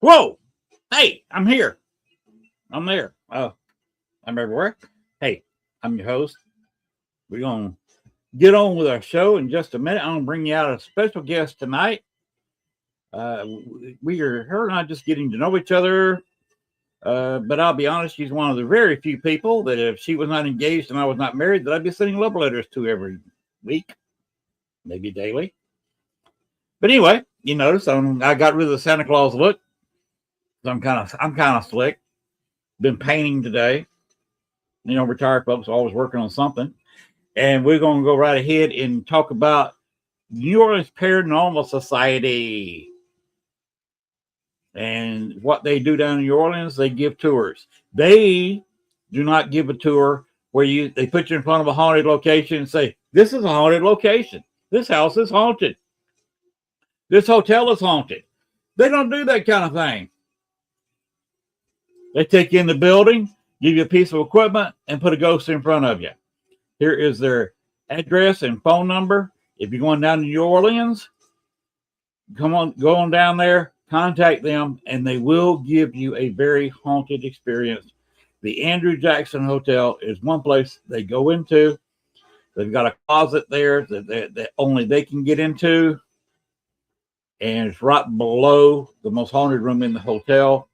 Whoa! Hey, I'm here. I'm there. Oh, I'm everywhere. Hey, I'm your host. We're going to get on with our show in just a minute. I'm going to bring you out a special guest tonight. We are her and I just getting to know each other. But I'll be honest, she's one of the very few people that if she was not engaged and I was not married, that I'd be sending love letters to every week, maybe daily. But anyway, you notice I got rid of the Santa Claus look. So I'm kind of slick. Been painting today. You know, retired folks are always working on something. And we're going to go right ahead and talk about New Orleans Paranormal Society. And what they do down in New Orleans, they give tours. They do not give a tour where they put you in front of a haunted location and say, this is a haunted location. This house is haunted. This hotel is haunted. They don't do that kind of thing. They take you in the building, give you a piece of equipment, and put a ghost in front of you. Here is their address and phone number. If you're going down to New Orleans, go on down there, contact them, and they will give you a very haunted experience. The Andrew Jackson Hotel is one place they go into. They've got a closet there that only they can get into, and it's right below the most haunted room in the hotel.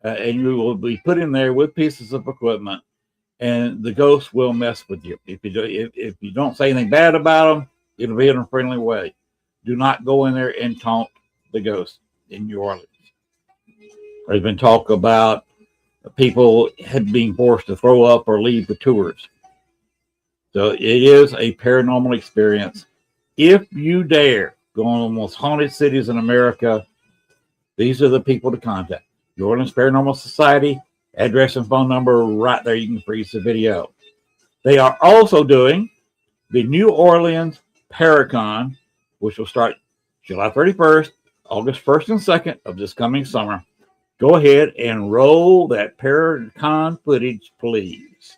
And you will be put in there with pieces of equipment, and the ghost will mess with you. If you don't say anything bad about them, it'll be in a friendly way. Do not go in there and taunt the ghost in New Orleans. There's been talk about people being forced to throw up or leave the tours. So it is a paranormal experience. If you dare go on the most haunted cities in America, these are the people to contact. New Orleans Paranormal Society, address and phone number right there. You can freeze the video. They are also doing the New Orleans Paracon, which will start July 31st, August 1st and 2nd of this coming summer. Go ahead and roll that Paracon footage, please.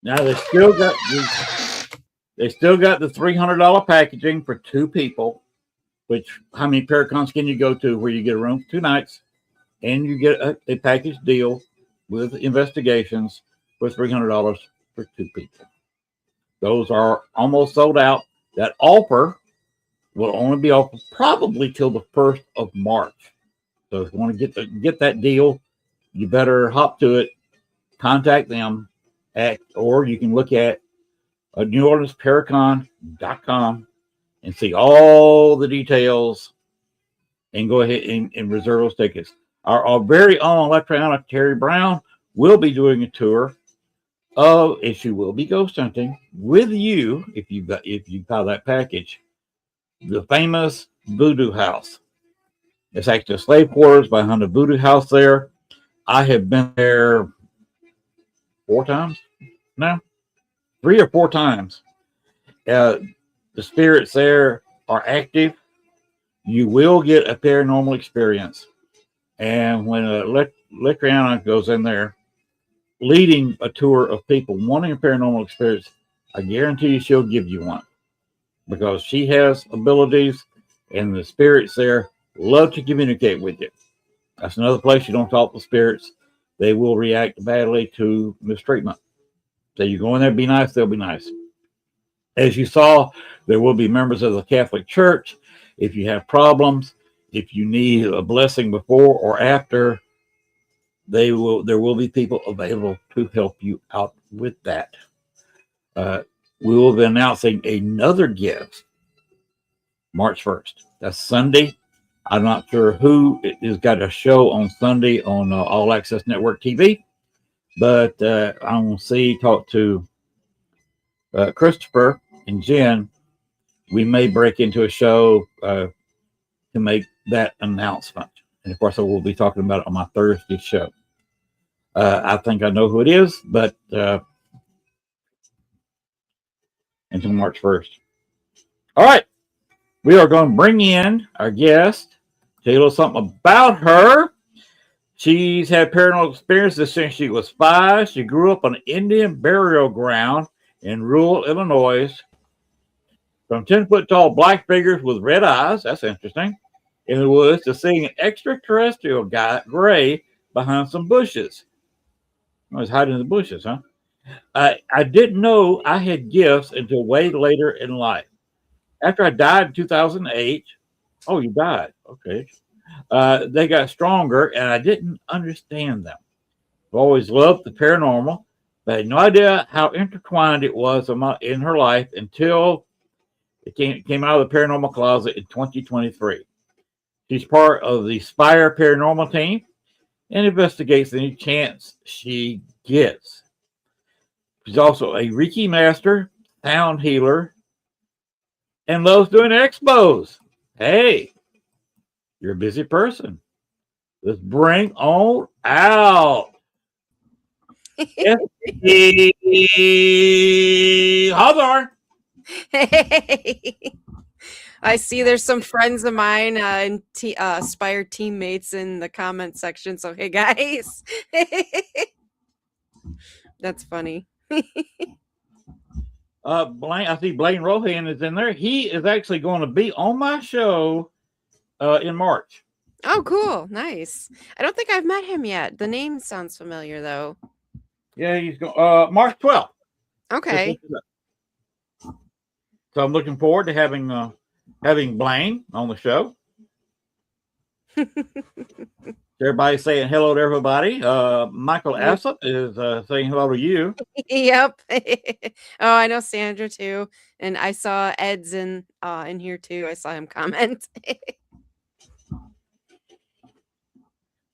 Now they still got the $300 packaging for two people. Which how many Paracons can you go to where you get a room for 2 nights, and you get a package deal with investigations for $300 for 2 people? Those are almost sold out. That offer will only be open probably till the 1st of March. So if you want to get that deal, you better hop to it. Contact them or you can look at NewOrleansParacon.com and see all the details and go ahead and reserve those tickets. Our very own electronic Terry Brown will be doing a tour of, and she will be ghost hunting with you if you buy that package, the famous Voodoo House. It's actually a slave quarters behind the Voodoo House there. I have been there 4 times now, 3 or 4 times. The spirits there are active. You will get a paranormal experience. And when Lecriana goes in there, leading a tour of people wanting a paranormal experience, I guarantee you she'll give you one because she has abilities and the spirits there love to communicate with you. That's another place you don't talk to spirits. They will react badly to mistreatment. So you go in there, be nice, they'll be nice. As you saw, there will be members of the Catholic Church. If you have problems, if you need a blessing before or after, there will be people available to help you out with that. We will be announcing another gift March 1st. That's Sunday. I'm not sure who has got a show on Sunday on All Access Network TV, but I'm going to talk to Christopher and Jen. We may break into a show to make that announcement. And of course, I will be talking about it on my Thursday show. I think I know who it is, but until March 1st. All right. We are going to bring in our guest, tell you a little something about her. She's had paranormal experiences since she was 5. She grew up on an Indian burial ground in rural Illinois. From 10-foot tall black figures with red eyes, that's interesting, in the woods, to seeing an extraterrestrial gray behind some bushes. I was hiding in the bushes, huh? I didn't know I had gifts until way later in life. After I died in 2008, oh, you died. Okay. They got stronger, and I didn't understand them. I've always loved the paranormal, but I had no idea how intertwined it was in her life until it came out of the paranormal closet in 2023. She's part of the Spire Paranormal team and investigates any chance she gets. She's also a Reiki master, sound healer, and loves doing expos. Hey, you're a busy person. Let's bring on out Jessiy Hawthorne. Hey, I see there's some friends of mine and Spire teammates in the comment section. So, hey, guys. That's funny. I see Blaine Rohan is in there. He is actually going to be on my show in March. Oh, cool. Nice. I don't think I've met him yet. The name sounds familiar, though. Yeah, he's going March 12th. Okay. So I'm looking forward to having Blaine on the show. Everybody saying hello to everybody. Michael Assett is saying hello to you. Yep. Oh, I know Sandra too, and I saw Ed's in here too. I saw him comment.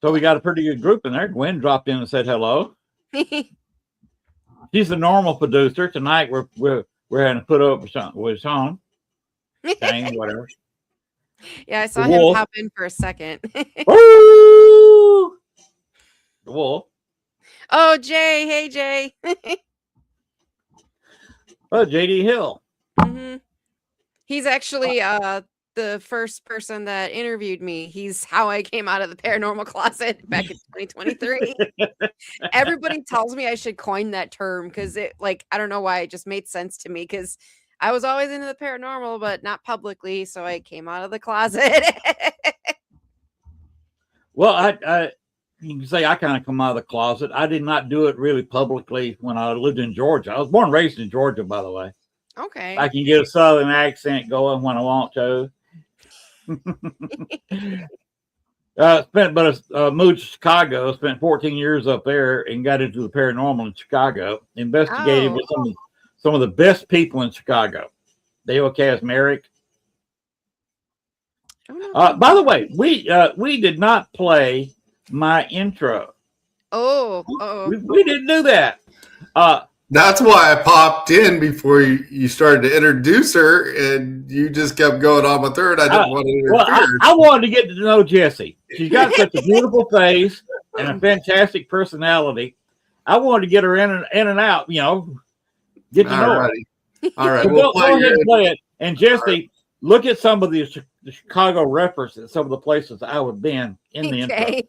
So we got a pretty good group in there. Gwen dropped in and said hello. She's the normal producer. Tonight we're having to put up with Sean. Dang, whatever. Yeah, I saw him pop in for a second. Woo! The wolf. Oh, Jay. Hey, Jay. Oh, JD Hill. Mm-hmm. He's actually the first person that interviewed me. He's how I came out of the paranormal closet back in 2023. Everybody tells me I should coin that term because it, like, I don't know why, it just made sense to me because I was always into the paranormal, but not publicly, so I came out of the closet. Well, I you can say I kind of come out of the closet. I did not do it really publicly when I lived in Georgia. I was born and raised in Georgia, by the way. Okay. I can get a Southern accent going when I want to. Moved to Chicago, spent 14 years up there and got into the paranormal in Chicago. Investigated with some of the best people in Chicago. Dale Kazmarek. By the way, we did not play my intro. We didn't do that. That's why I popped in before you started to introduce her, and you just kept going on with her, and I didn't want to interfere. I wanted to get to know Jessiy. She's got such a beautiful face and a fantastic personality. I wanted to get her in and out, get to know her. All right, So go ahead and play it. And Jessiy, look at some of the Chicago references, some of the places I would been in the intro.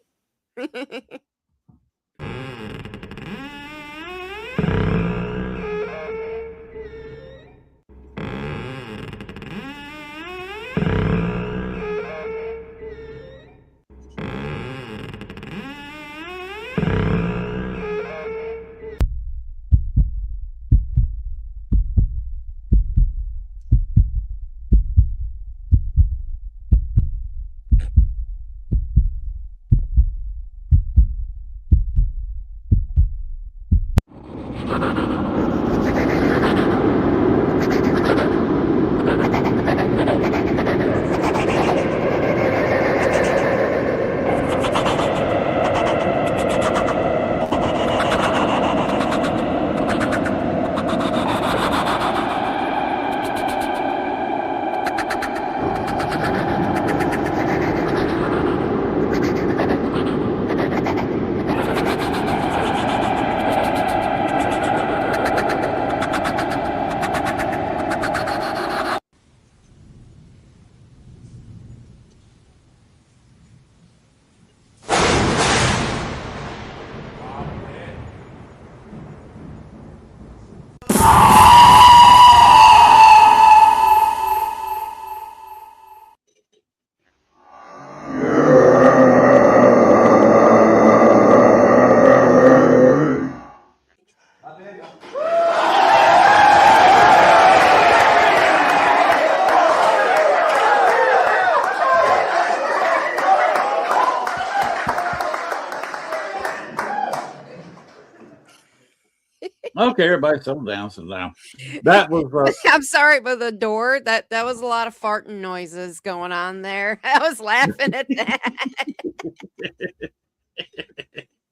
Okay, everybody settle down, sit down. That was I'm sorry, but the door, that was a lot of farting noises going on there. I was laughing at that.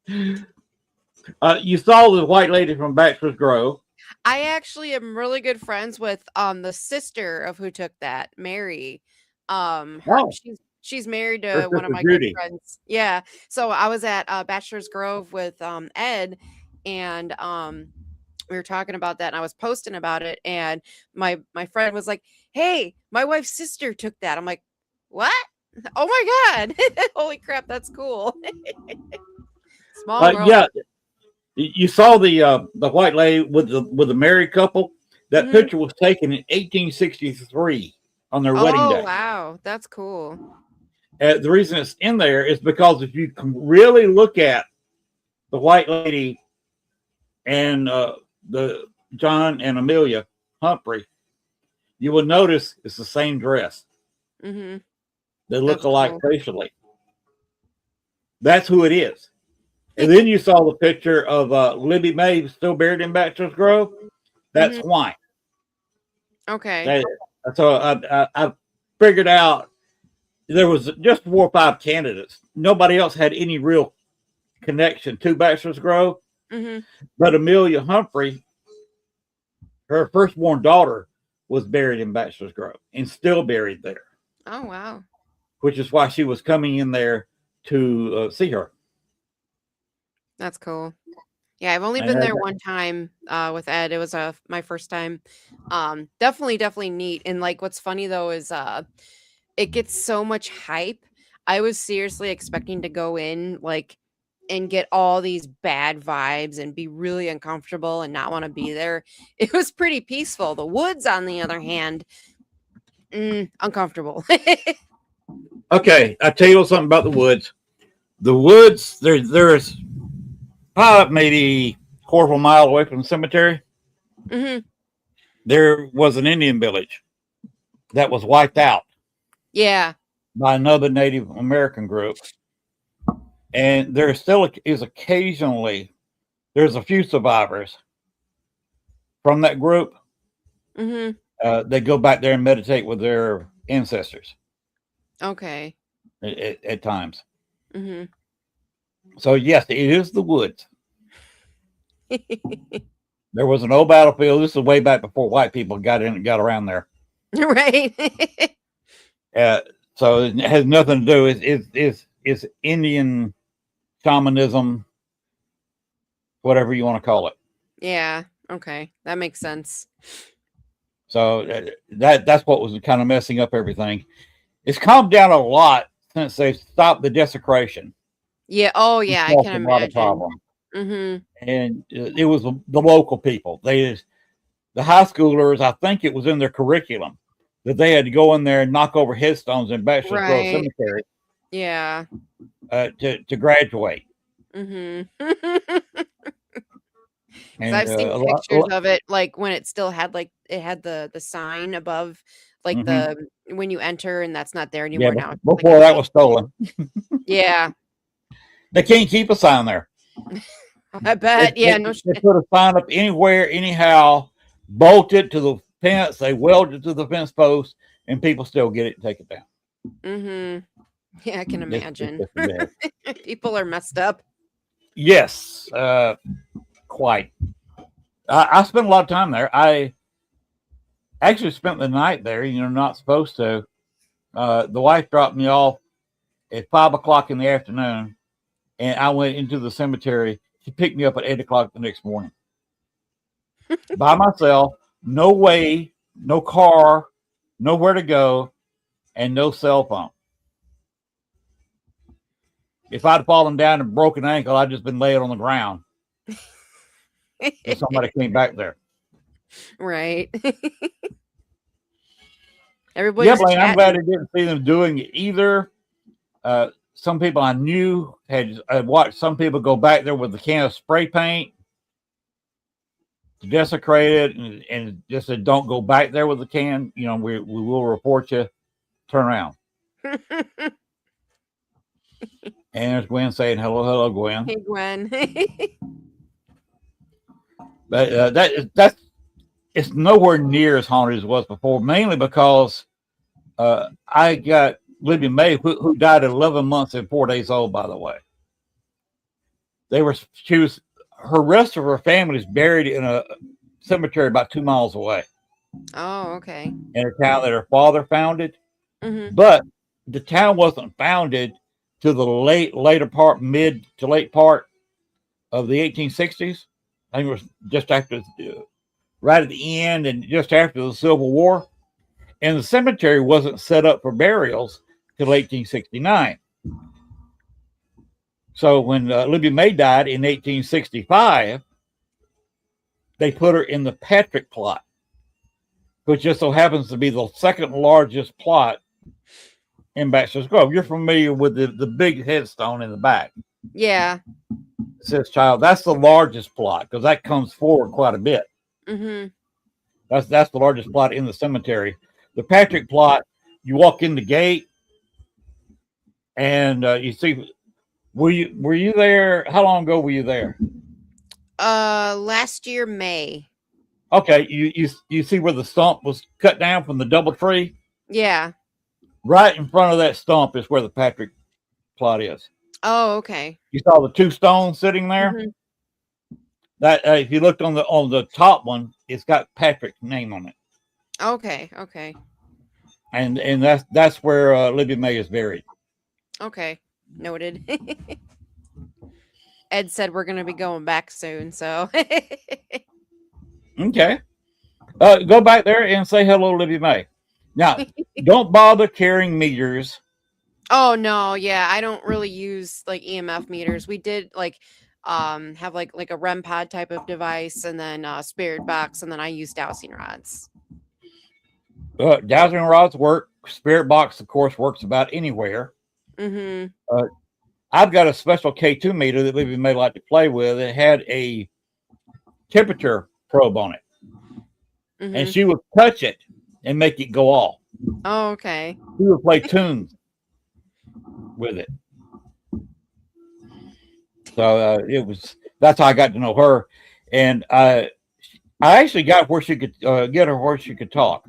You saw the white lady from Baxter's Grove. I actually am really good friends with the sister of who took that, Mary. She's married to one of my good friends. Yeah. So I was at Bachelor's Grove with Ed, and we were talking about that, and I was posting about it, and my friend was like, "Hey, my wife's sister took that." I'm like, "What? Oh my God. Holy crap, that's cool." Small world. Yeah. You saw the white lady with the married couple. That picture was taken in 1863 on their wedding day. Oh, wow. That's cool. The reason it's in there is because if you can really look at the white lady and the John and Amelia Humphrey, you will notice it's the same dress. Mm-hmm. They look alike facially. That's who it is. And then you saw the picture of Libby May still buried in Bachelor's Grove. That's why. Okay. So I figured out there was just 4 or 5 candidates. Nobody else had any real connection to Bachelor's Grove. Mm-hmm. But Amelia Humphrey, her firstborn daughter, was buried in Bachelor's Grove and still buried there. Oh, wow. Which is why she was coming in there to see her. That's cool. Yeah, I've only been there one time with Ed. It was my first time. Definitely neat. And like, what's funny though is it gets so much hype. I was seriously expecting to go in like and get all these bad vibes and be really uncomfortable and not want to be there. It was pretty peaceful. The woods, on the other hand, uncomfortable. Okay, I'll tell you something about the woods. The woods, there's probably maybe a quarter of a mile away from the cemetery. Mm-hmm. There was an Indian village that was wiped out. Yeah. By another Native American group. And there still is occasionally, there's a few survivors from that group, Mm-hmm. they go back there and meditate with their ancestors Okay. at times. Mm-hmm. So yes, it is the woods. There was an old battlefield. This is way back before white people got in and got around there. Right. So it has nothing to do. It's Indian shamanism, whatever you want to call it. Yeah. Okay. That makes sense. So that's what was kind of messing up everything. It's calmed down a lot since they stopped the desecration. Yeah. Oh, yeah. I can imagine. Problem. Mm-hmm. And it was the local people. The high schoolers, I think it was in their curriculum that they had to go in there and knock over headstones in Bachelor's Grove Cemetery. Yeah. To graduate. Mm-hmm. And I've seen pictures of it, like when it still had the sign above, like the when you enter, and that's not there anymore now. Before that was stolen. Yeah. They can't keep a sign there. I bet. Yeah. No shit. They put a sign up anywhere, anyhow, bolt it to the fence, they weld it to the fence post, and people still get it and take it down. Mm-hmm. Yeah, I can imagine. People are messed up. Yes, quite. I spent a lot of time there. I actually spent the night there. Not supposed to. The wife dropped me off at 5 o'clock in the afternoon, and I went into the cemetery. She picked me up at 8 o'clock the next morning by myself. No way, no car, nowhere to go, and no cell phone. If I'd fallen down and broken an ankle, I'd just been laying on the ground. And somebody came back there. Right. Everybody. Yeah, Blaine, I'm glad I didn't see them doing it either. Some people I knew had watched some people go back there with a can of spray paint to desecrate it, and just said, "Don't go back there with the can. We will report you. Turn around." And there's Gwen saying, "Hello, Gwen." Hey, Gwen. But that's it's nowhere near as haunted as it was before, mainly because I got Libby May, who died at 11 months and 4 days old, by the way. Her rest of her family is buried in a cemetery about 2 miles away. Oh, okay. In a town that her father founded. Mm-hmm. But the town wasn't founded to the mid to late part of the 1860s. I think it was just after, right at the end and just after the Civil War. And the cemetery wasn't set up for burials till 1869. So when Libby May died in 1865, they put her in the Patrick plot, which just so happens to be the second largest plot in Bachelor's Grove. You're familiar with the big headstone in the back. Yeah. It says child. That's the largest plot because that comes forward quite a bit. Mm-hmm. That's the largest plot in the cemetery. The Patrick plot, you walk in the gate and you see. Were you there? How long ago were you there? Last year, May. Okay, you see where the stump was cut down from the double tree? Yeah. Right in front of that stump is where the Patrick plot is. Oh, okay. You saw the 2 stones sitting there? Mm-hmm. That if you looked on the top one, it's got Patrick's name on it. Okay. And that's where Libby May is buried. Okay. Noted. Ed said we're going to be going back soon, so. Okay. Go back there and say hello, Libby May. Now, don't bother carrying meters. Oh no, yeah, I don't really use like EMF meters. We did have like a REM pod type of device, and then spirit box, and then I use dowsing rods. Dowsing rods work. Spirit box, of course, works about anywhere. Mm-hmm. I've got a special K2 meter that Libby may like to play with. It had a temperature probe on it. Mm-hmm. And she would touch it and make it go off. Oh, okay. She would play tunes with it. So that's how I got to know her. And I actually got where she could get her where she could talk,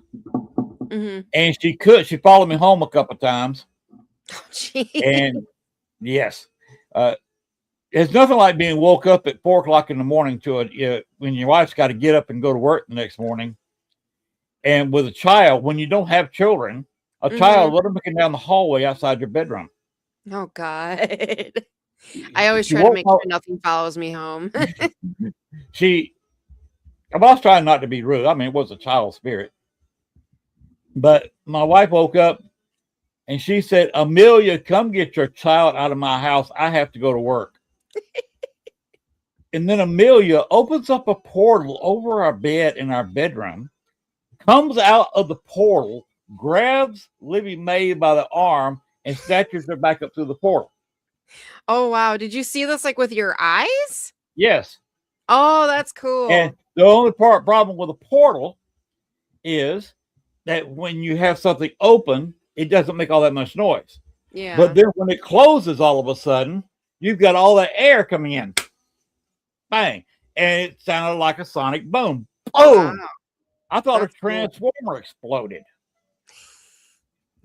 and she could. She followed me home a couple of times, and yes, it's nothing like being woke up at 4 o'clock in the morning when your wife's got to get up and go to work the next morning, and with a child. When you don't have children, a child looking down the hallway outside your bedroom. Oh God! I always try to make sure nothing follows me home. I was trying not to be rude. I mean, it was a child spirit. But my wife woke up and she said, Amelia, come get your child out of my house. I have to go to work. And then Amelia opens up a portal over our bed in our bedroom, comes out of the portal, grabs Libby May by the arm, and snatches her back up through the portal. Oh, wow. Did you see this like with your eyes? Yes. Oh, that's cool. And the only problem with a portal is that when you have something open, it doesn't make all that much noise. Yeah. But then when it closes all of a sudden, you've got all that air coming in. Bang. And it sounded like a sonic boom. Boom. Wow. I thought a transformer exploded.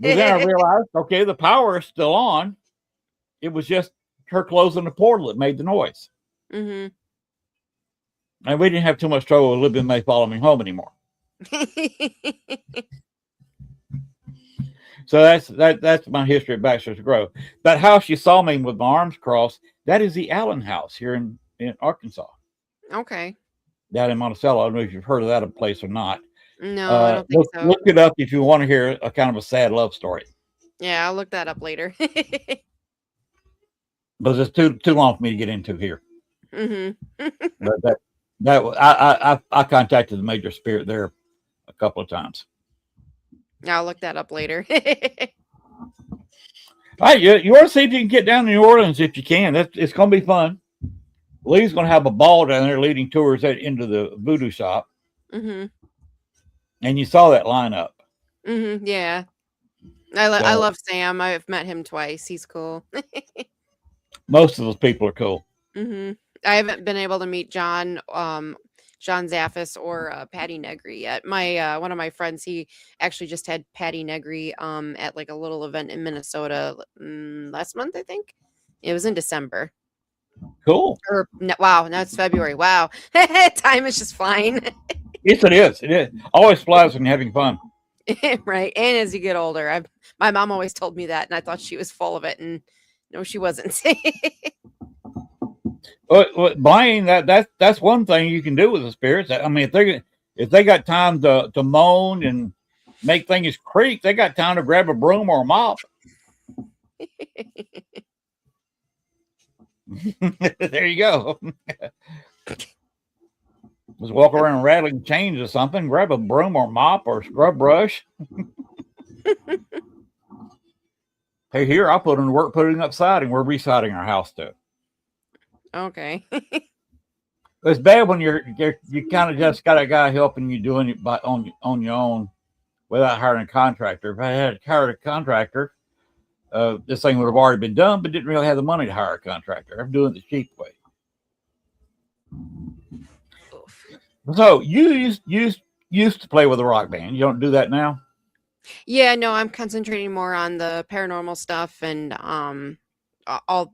But then I realized, okay, the power is still on. It was just her closing the portal that made the noise. And we didn't have too much trouble with Libby May following me home anymore. So that's my history at Baxter's Grove. That house you saw me with my arms crossed, that is the Allen house here in Arkansas. Okay. Down in Monticello. I don't know if you've heard of that place or not. No, I don't think so. Look it up if you want to hear a kind of a sad love story. Yeah, I'll look that up later. But it's too long for me to get into here. But I contacted the major spirit there a couple of times. I'll look that up later. All right, you want to see if you can get down to New Orleans if you can. It's going to be fun. Lee's going to have a ball down there leading tours into the voodoo shop. And you saw that lineup. Yeah. I love Sam. I've met him twice. He's cool. Most of those people are cool. I haven't been able to meet John Zaffis or Patty Negri yet. My one of my friends, he actually just had Patty Negri at like a little event in Minnesota last month, I think. It was in December. Cool. Wow, now it's February. Wow. Time is just flying. Yes, it is. It is. Always flies when you're having fun. Right. And as you get older, my mom always told me that, and I thought she was full of it, and no, she wasn't. Buying that's one thing you can do with the spirits. I mean, if they got time to moan and make things creak, they got time to grab a broom or a mop. There you go. Just walk around rattling chains or something, grab a broom or mop or scrub brush. Hey, here, I'll put in work putting up siding. We're residing our house too. Okay. It's bad when you kind of just got a guy helping you doing it on your own without hiring a contractor. If I had hired a contractor, this thing would have already been done, but didn't really have the money to hire a contractor. I'm doing it the cheap way. So you used to play with a rock band. You don't do that now? Yeah, no, I'm concentrating more on the paranormal stuff and all,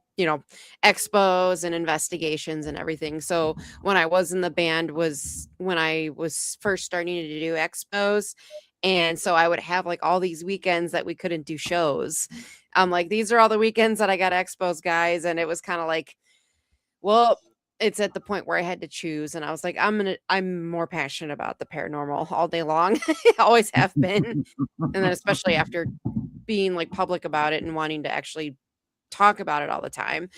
expos and investigations and everything. So when I was in the band was when I was first starting to do expos. And so I would have like all these weekends that we couldn't do shows. I'm like, these are all the weekends that I got expos, guys. And it was kind of like, well, it's at the point where I had to choose. And I was like, I'm more passionate about the paranormal all day long. I always have been. And then especially after being like public about it and wanting to actually talk about it all the time.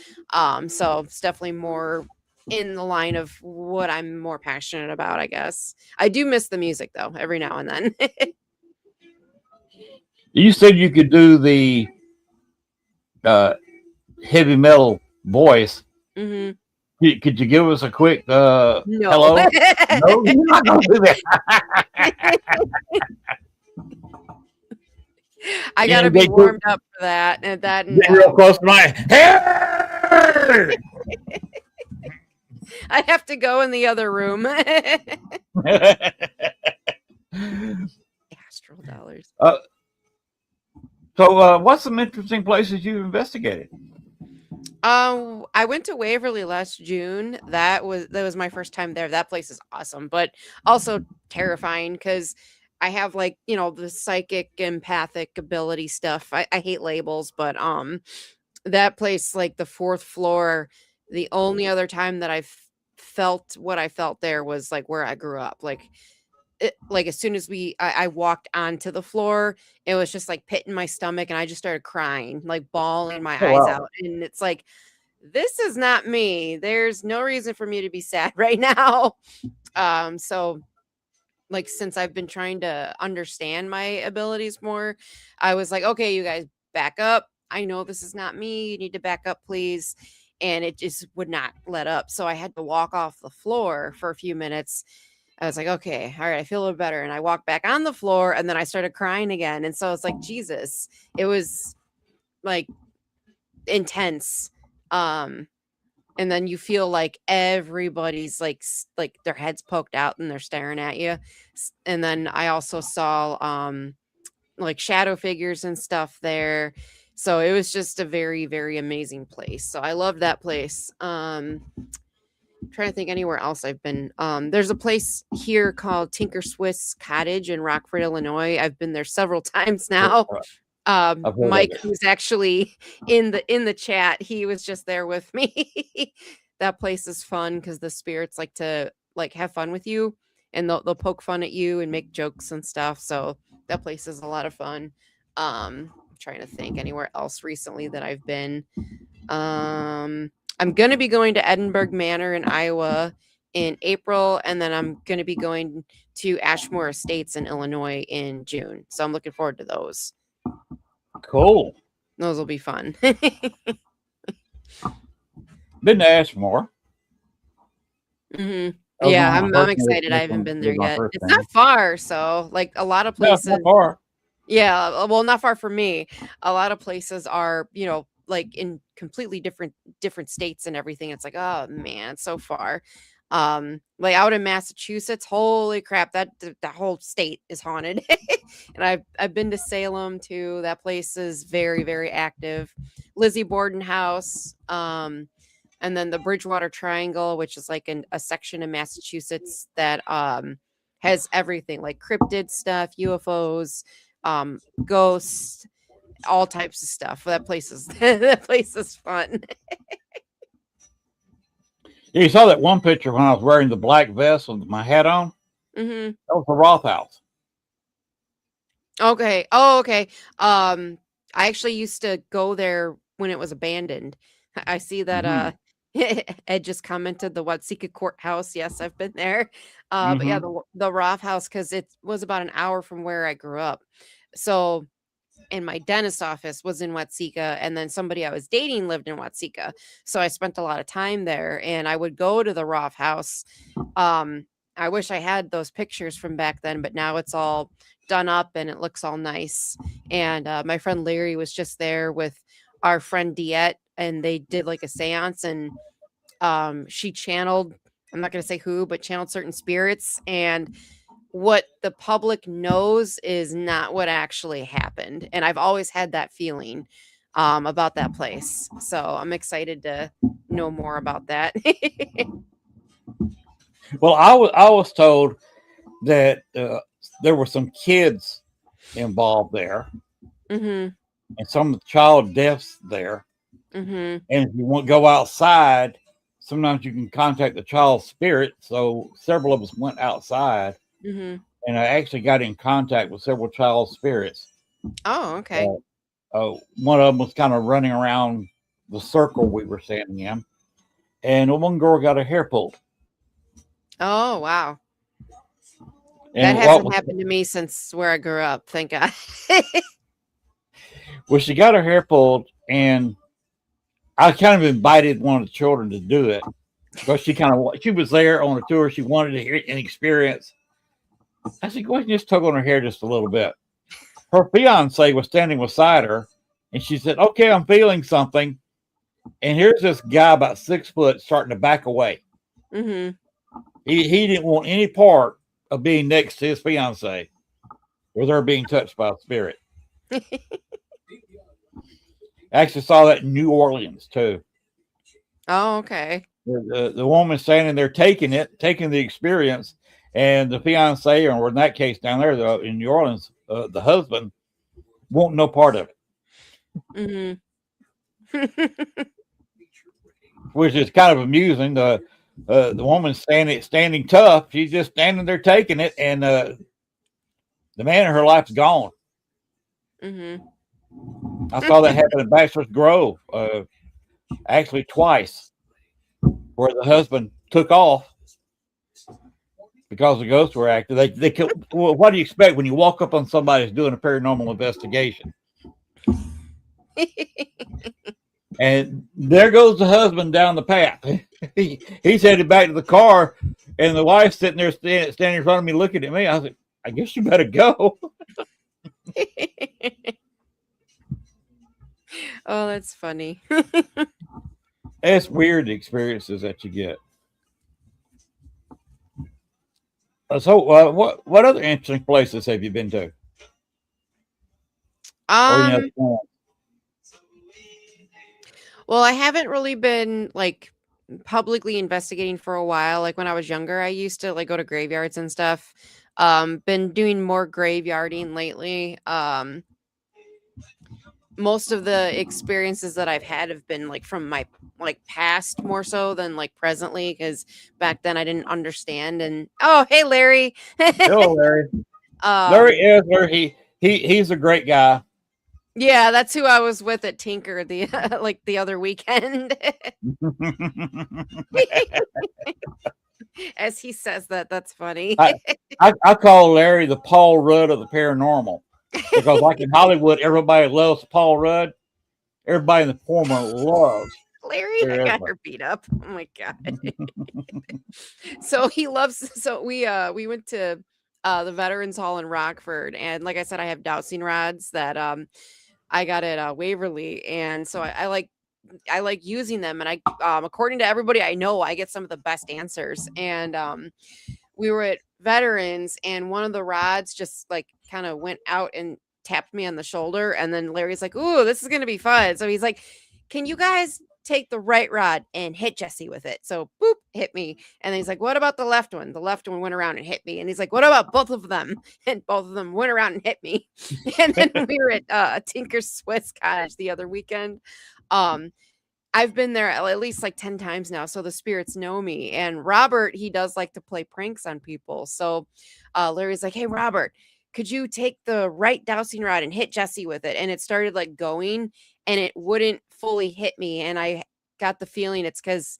So it's definitely more in the line of what I'm more passionate about, I guess. I do miss the music though, every now and then. You said you could do the heavy metal voice. Could you give us a quick no. Hello? No, you're not gonna do that. I gotta be warmed up for that. And real close to my hair. I'd have to go in the other room. Astral dollars. So, what's some interesting places you've investigated? I went to Waverly last June. That was my first time there. That place is awesome, but also terrifying because I have like, the psychic empathic ability stuff. I hate labels, but that place, like the fourth floor, the only other time that I've felt what I felt there was like where I grew up. Like as soon as I walked onto the floor, it was just like pit in my stomach and I just started crying, like bawling my Oh, eyes wow. out. And it's like, this is not me. There's no reason for me to be sad right now. So like, since I've been trying to understand my abilities more, I was like, okay, you guys back up. I know this is not me. You need to back up, please. And it just would not let up. So I had to walk off the floor for a few minutes. I was like, okay, all right, I feel a little better. And I walked back on the floor and then I started crying again. And so it's like, Jesus, it was like intense. And then you feel like everybody's like their heads poked out and they're staring at you. And then I also saw like shadow figures and stuff there. So it was just a very, very amazing place. So I love that place. Trying to think anywhere else I've been. There's a place here called Tinker Swiss Cottage in Rockford, Illinois. I've been there several times now. Mike, who's actually in the chat, he was just there with me. That place is fun because the spirits like to have fun with you, and they'll poke fun at you and make jokes and stuff. So that place is a lot of fun. I'm trying to think anywhere else recently that I've been. I'm going to be going to Edinburgh Manor in Iowa in April, and then I'm going to be going to Ashmore Estates in Illinois in June. So I'm looking forward to those. Cool. Those will be fun. Been to Ashmore. Mm-hmm. Yeah, I'm excited. I haven't been there yet. It's not far, so like a lot of places. Not far. Yeah, well, not far from me. A lot of places are, like in completely different states and everything. It's like, oh man, it's so far. Like out in Massachusetts, holy crap, that whole state is haunted. And I've been to Salem too. That place is very, very active. Lizzie Borden House, and then the Bridgewater Triangle, which is like a section of Massachusetts that has everything like cryptid stuff, UFOs, ghosts, all types of stuff. That place is fun. You saw that one picture when I was wearing the black vest with my hat on? Mm-hmm. That was the Roth house. Okay. Oh, okay. I actually used to go there when it was abandoned. I see that Ed just commented the Watsika Courthouse. Yes, I've been there. But yeah, the Roth house, because it was about an hour from where I grew up. So, and my dentist office was in Watsika, and then somebody I was dating lived in Watsika. So I spent a lot of time there, and I would go to the Roth house. I wish I had those pictures from back then, but now it's all done up and it looks all nice. And my friend Larry was just there with our friend Diette, and they did like a seance, and she channeled, I'm not going to say who, but channeled certain spirits. And what the public knows is not what actually happened. And I've always had that feeling about that place. So I'm excited to know more about that. Well, I was told that there were some kids involved there, and some child deaths there. And if you want to go outside, sometimes you can contact the child's spirit. So several of us went outside, and I actually got in contact with several child spirits. Oh, okay. One of them was kind of running around the circle we were standing in, and one girl got her hair pulled. Oh, wow. And that hasn't happened to me since where I grew up, thank God. Well, she got her hair pulled, and I kind of invited one of the children to do it because she was there on a tour. She wanted to hear an experience. I said, go ahead and just tug on her hair just a little bit. Her fiance was standing beside her, and she said, okay, I'm feeling something. And here's this guy about 6 foot starting to back away. Mm-hmm. He didn't want any part of being next to his fiance or they're being touched by a spirit. I actually saw that in New Orleans too. Oh, okay. The woman standing there taking the experience, and the fiance, or in that case down there in New Orleans, the husband won't no part of it. Mm-hmm. Which is kind of amusing. The woman standing tough. She's just standing there taking it, and the man in her life's gone. Mm-hmm. I saw that happen in Bachelor's Grove, actually twice, where the husband took off because the ghosts were active. They well, what do you expect when you walk up on somebody who's doing a paranormal investigation? And there goes the husband down the path. He's headed back to the car, and the wife's sitting there standing in front of me looking at me. I was like, I guess you better go. Oh, that's funny. It's weird, the experiences that you get. So, what other interesting places have you been to? Well, I haven't really been like publicly investigating for a while. Like when I was younger, I used to like go to graveyards and stuff. Been doing more graveyarding lately. Most of the experiences that I've had have been like from my like past more so than like presently, because back then I didn't understand. And oh, hey Larry. Hello, Larry. Larry Esler, he's a great guy. Yeah, that's who I was with at Tinker the like the other weekend. As he says that, that's funny. I call Larry the Paul Rudd of the paranormal, because like in Hollywood, everybody loves Paul Rudd. Everybody in the former loves Larry. I got her beat up. Oh my god. So he loves. So we went to the Veterans Hall in Rockford, and like I said, I have dowsing rods that I got at Waverly, and so I like using them, and I according to everybody I know, I get some of the best answers. And we were at Veterans, and one of the rods just like kind of went out and tapped me on the shoulder, and then Larry's like, "Ooh, this is gonna be fun." So he's like, "Can you guys take the right rod and hit Jessiy with it?" So boop, hit me. And then he's like, "What about the left one?" The left one went around and hit me. And he's like, "What about both of them?" And both of them went around and hit me. And then we were at Tinker Swiss Cottage the other weekend. I've been there at least like 10 times now, so the spirits know me. And Robert, he does like to play pranks on people. So Larry's like, "Hey Robert, could you take the right dowsing rod and hit Jessiy with it?" And it started like going, and it wouldn't fully hit me. And I got the feeling it's because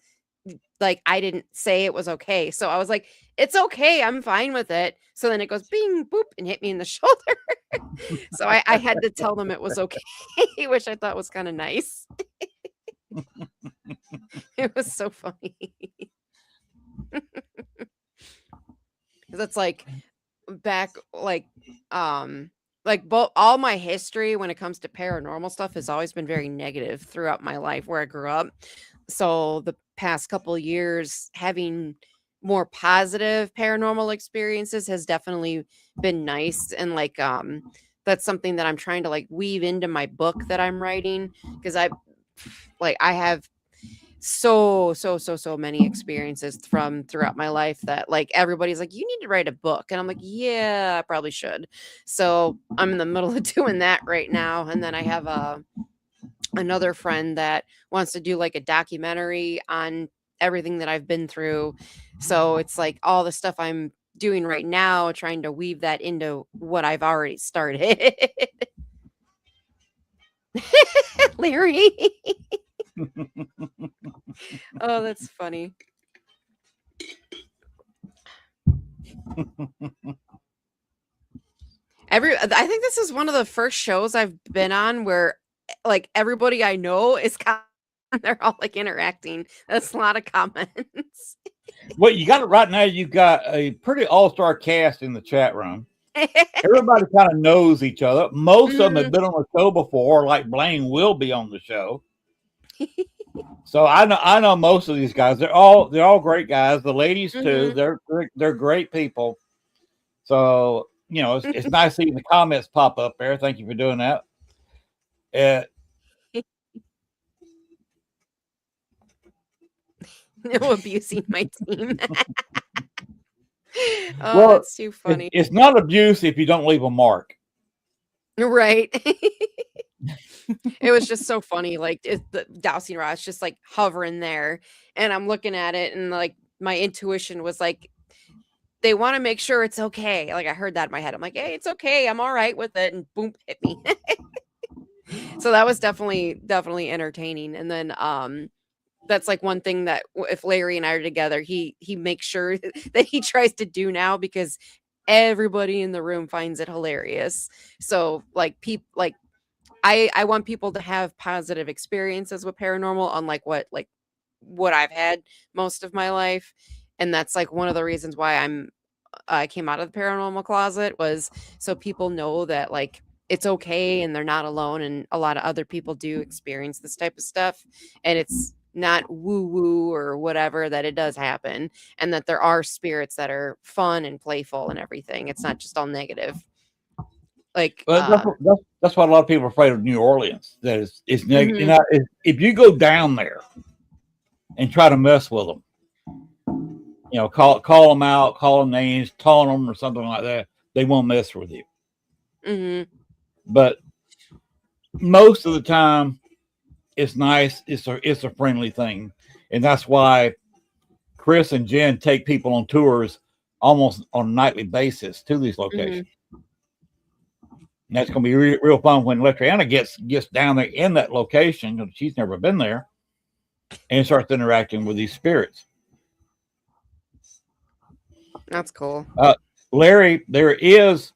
like I didn't say it was okay. So I was like, "It's okay, I'm fine with it." So then it goes bing boop and hit me in the shoulder. So I had to tell them it was okay, which I thought was kind of nice. It was so funny. That's like back like both all my history when it comes to paranormal stuff has always been very negative throughout my life where I grew up. So the past couple of years having more positive paranormal experiences has definitely been nice. And like that's something that I'm trying to like weave into my book that I'm writing, because I have so many experiences from throughout my life that like everybody's like, "You need to write a book." And I'm like, "Yeah, I probably should." So I'm in the middle of doing that right now. And then I have another friend that wants to do like a documentary on everything that I've been through. So it's like all the stuff I'm doing right now, trying to weave that into what I've already started. Larry. Oh, that's funny. I think this is one of the first shows I've been on where like everybody I know is they're all like interacting. That's a lot of comments. Well, you got it right now. You've got a pretty all-star cast in the chat room. Everybody kind of knows each other. Most of them have been on the show before, like Blaine will be on the show. So I know most of these guys. They're all great guys. The ladies too. Mhm. They're great people. So it's nice seeing the comments pop up there. Thank you for doing that. No abusing my team. Oh, Well, that's too funny. it's not abuse if you don't leave a mark. Right. It was just so funny. Like the dowsing rod's just like hovering there, and I'm looking at it, and like my intuition was like, they want to make sure it's okay. Like I heard that in my head. I'm like, hey, it's okay. I'm all right with it, and boom, hit me. So that was definitely entertaining. And then that's like one thing that if Larry and I are together, he makes sure that he tries to do now, because everybody in the room finds it hilarious. So like people like I want people to have positive experiences with paranormal, unlike what I've had most of my life. And that's like one of the reasons why I came out of the paranormal closet, was so people know that like it's okay and they're not alone, and a lot of other people do experience this type of stuff, and it's not woo woo or whatever, that it does happen, and that there are spirits that are fun and playful and everything. It's not just all negative. Like Well, that's why a lot of people are afraid of New Orleans. That it's negative. mhm. If you go down there and try to mess with them, call them out, call them names, taunt them or something like that, they won't mess with you. Mhm. But most of the time, it's nice. It's a friendly thing, and that's why Chris and Jen take people on tours almost on a nightly basis to these locations. Mhm. And that's going to be real fun when Electriana gets down there in that location. She's never been there, and starts interacting with these spirits. That's cool. Larry, there is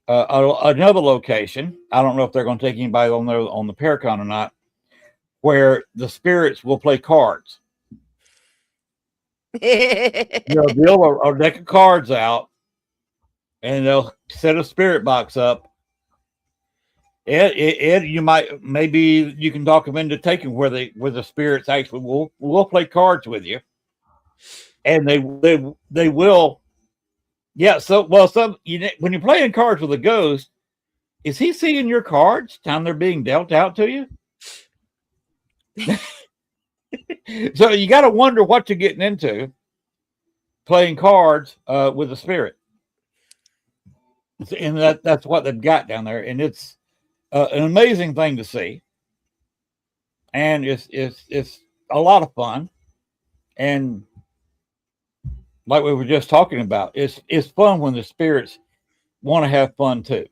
another location. I don't know if they're going to take anybody on there on the Paracon or not, where the spirits will play cards. They'll deal a deck of cards out, and they'll set a spirit box up. Ed, maybe you can talk them into taking where the spirits actually will play cards with you, and they will. Yeah. So when you're playing cards with a ghost, is he seeing your cards time they're being dealt out to you? So you got to wonder what you're getting into playing cards with a spirit, and that's what they've got down there, and it's an amazing thing to see, and it's a lot of fun, and like we were just talking about, it's fun when the spirits want to have fun too.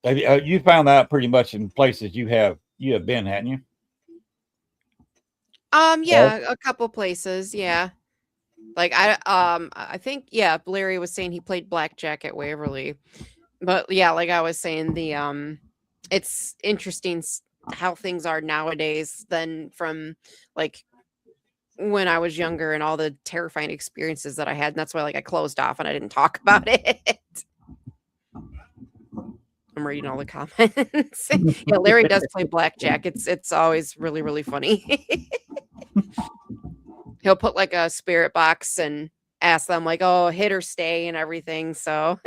You found that pretty much in places you have been, hadn't you? Yeah, a couple places, yeah. Like I think, yeah, Larry was saying he played blackjack at Waverly. But yeah, like I was saying, it's interesting how things are nowadays than from like when I was younger, and all the terrifying experiences that I had. And that's why like I closed off and I didn't talk about it. I'm reading all the comments. Yeah, Larry does play blackjack. It's always really, really funny. He'll put like a spirit box and ask them like, oh, hit or stay and everything. So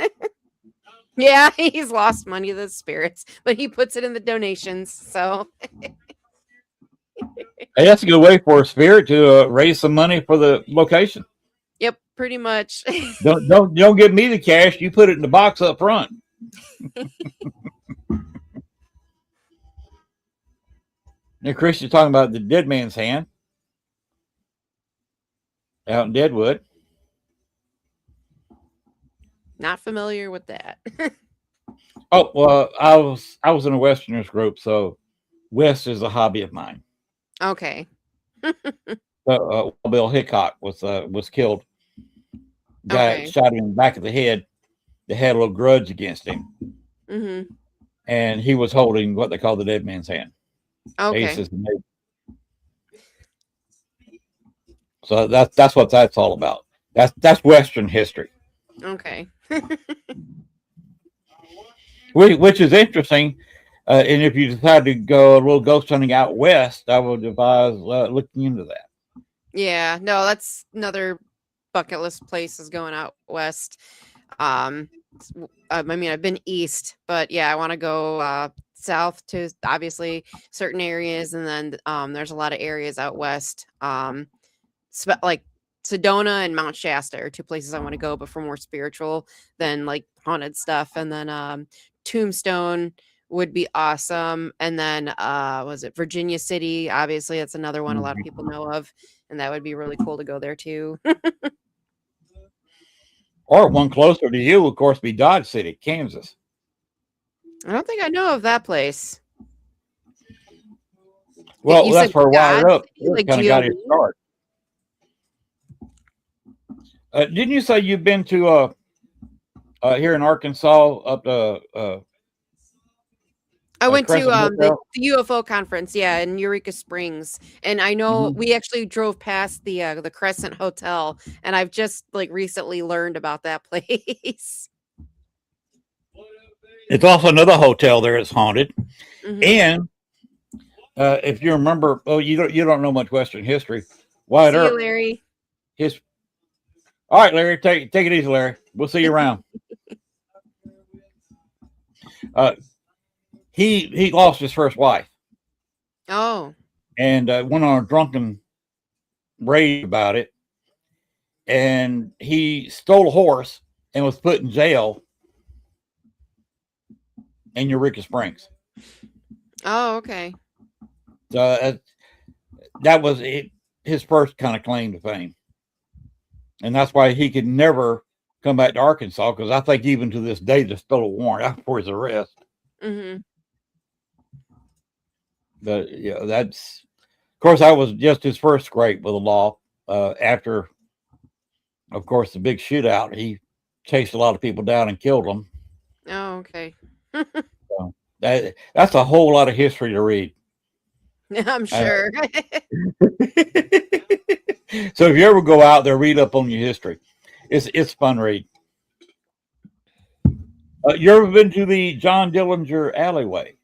yeah, he's lost money to the spirits, but he puts it in the donations. So Hey, that's a good way for a spirit to raise some money for the location. yep, pretty much. Don't give me the cash. You put it in the box up front. Now, Chris, you're talking about the dead man's hand out in Deadwood. Not familiar with that. Oh well, I was in a Westerners group, so West is a hobby of mine. Okay. Bill Hickok was killed. Guy Okay. shot him in the back of the head. They had a little grudge against him, and he was holding what they call the dead man's hand. Okay. So that's what that's all about. That's Western history. Okay. Which is interesting. And if you decide to go a little ghost hunting out west, I would advise looking into that. Yeah, no, that's another bucket list place is going out west. I mean, I've been east, but yeah, I want to go south to obviously certain areas, and then there's a lot of areas out west, like Sedona and Mount Shasta are two places I want to go, but for more spiritual than like haunted stuff. And then Tombstone would be awesome, and then was it Virginia City? Obviously, that's another one a lot of people know of, and that would be really cool to go there too. Or one closer to you, of course, be Dodge City, Kansas. I don't think I know of that place. Well, You that's said where Wired Dodge Up City, like kind of got his GOD? start. Didn't you say you've been to here in Arkansas up to I went to Crescent Hotel? the UFO conference, yeah, in Eureka Springs, and I know Mhm. we actually drove past the Crescent Hotel, and I've just like recently learned about that place. It's also another hotel there that's haunted. Mhm. And if you remember, you don't know much Western history. Wyatt See you, Earp, Larry. all right, Larry, take it easy, Larry. We'll see you around. He lost his first wife Oh, and went on a drunken rage about it. And he stole a horse and was put in jail in Eureka Springs. oh, okay. That was his first kind of claim to fame. And that's why he could never come back to Arkansas, because I think even to this day, there's still a warrant out for his arrest. Mm-hmm. But yeah, that's, of course, that was just his first scrape with the law. After, of course, the big shootout, he chased a lot of people down and killed them. Oh, okay. So that's a whole lot of history to read. I'm sure. So if you ever go out there, read up on your history. It's fun read. You ever been to the John Dillinger alleyway?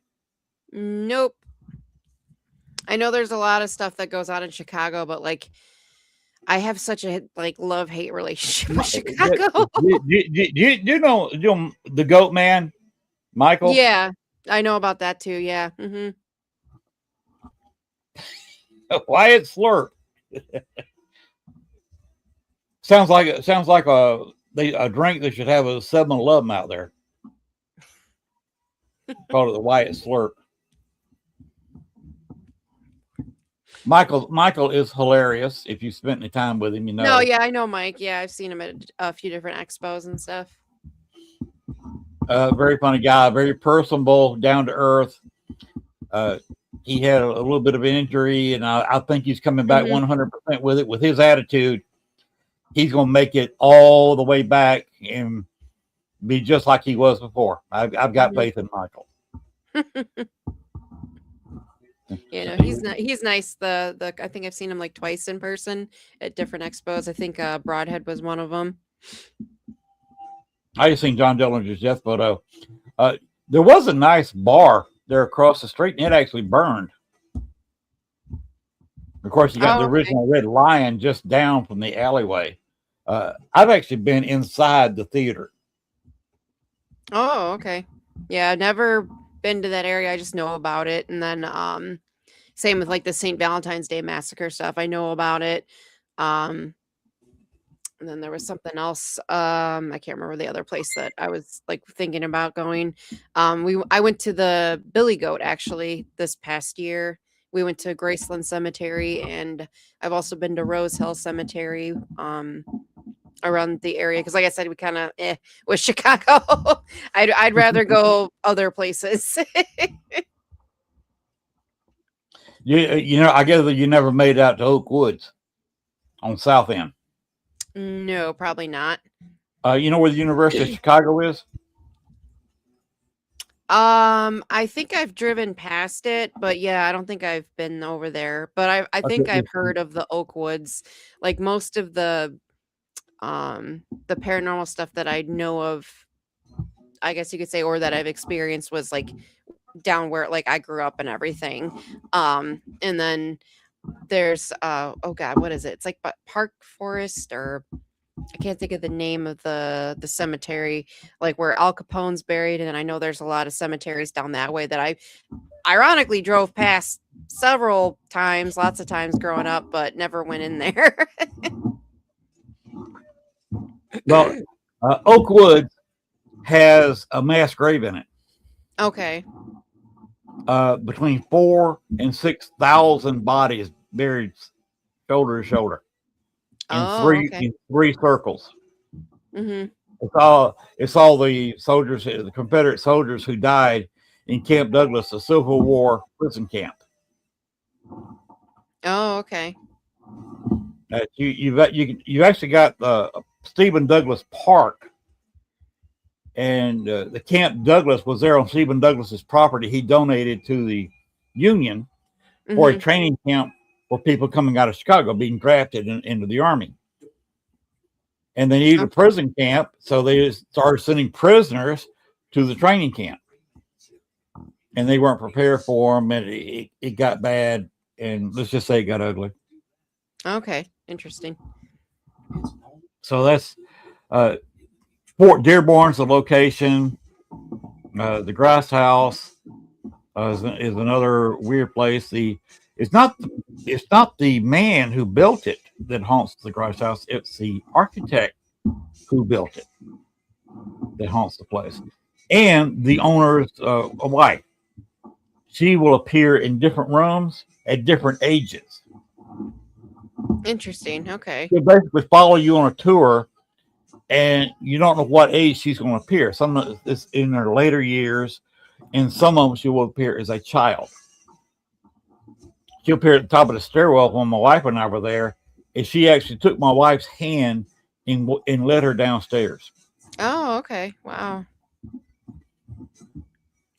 Nope. I know there's a lot of stuff that goes on in Chicago, but like I have such a like love-hate relationship with Chicago. Do you know the Goat Man, Michael? Yeah, I know about that too. Yeah. Mm-hmm. Wyatt Slurp. sounds like a drink that should have a 7-Eleven out there. Call it the Wyatt Slurp. Michael is hilarious. If you spent any time with him, you know. No, yeah, I know Mike. Yeah, I've seen him at a few different expos and stuff. Very funny guy, very personable, down to earth. He had a little bit of an injury, and I think he's coming back 100% with it. With his attitude, he's going to make it all the way back and be just like he was before. I've got faith in Michael. Yeah, no, he's nice. The I think I've seen him like twice in person at different expos. I think Broadhead was one of them. I just seen John Dillinger's death photo. There was a nice bar there across the street, and it actually burned. Of course, you got the original Red Lion just down from the alleyway. I've actually been inside the theater. Oh, okay. Yeah, I've never been to that area. I just know about it. And then same with like the St. Valentine's Day Massacre stuff. I know about it. And then there was something else. I can't remember the other place that I was like thinking about going. I went to the Billy Goat actually this past year. We went to Graceland Cemetery, and I've also been to Rose Hill Cemetery around the area, because like I said, we kind of with Chicago. I'd rather go other places. You know, I guess you never made it out to Oak Woods on South End. No, probably not. You know where the University of Chicago is? I think I've driven past it, but yeah, I don't think I've been over there. But I think I've heard of the Oak Woods. Like most of the paranormal stuff that I know of, I guess you could say, or that I've experienced, was like down where like I grew up and everything. And then there's oh god, what is it? It's like Park Forest, or I can't think of the name of the cemetery, like where Al Capone's buried. And I know there's a lot of cemeteries down that way that I ironically drove past several times, lots of times growing up, but never went in there. Well, Oakwood has a mass grave in it. Okay. Between 4,000 and 6,000 bodies buried shoulder to shoulder in three circles. Mm-hmm. It's all the soldiers, the Confederate soldiers who died in Camp Douglas, a Civil War prison camp. Oh, okay. You've actually got Stephen Douglas Park, and the Camp Douglas was there on Stephen Douglas's property. He donated to the Union for a training camp for people coming out of Chicago, being drafted into the Army. And they needed a prison camp, so they started sending prisoners to the training camp. And they weren't prepared for them, and it got bad, and let's just say it got ugly. Okay, interesting. So that's Fort Dearborn's the location. The Grass House is another weird place. It's not the man who built it that haunts the Grass House. It's the architect who built it that haunts the place, and the owner's wife. She will appear in different rooms at different ages. Interesting. Okay. She'll basically follow you on a tour, and you don't know what age she's going to appear. Some of it's in her later years, and some of them she will appear as a child. She'll appear at the top of the stairwell when my wife and I were there, and she actually took my wife's hand and led her downstairs. Oh, okay. Wow.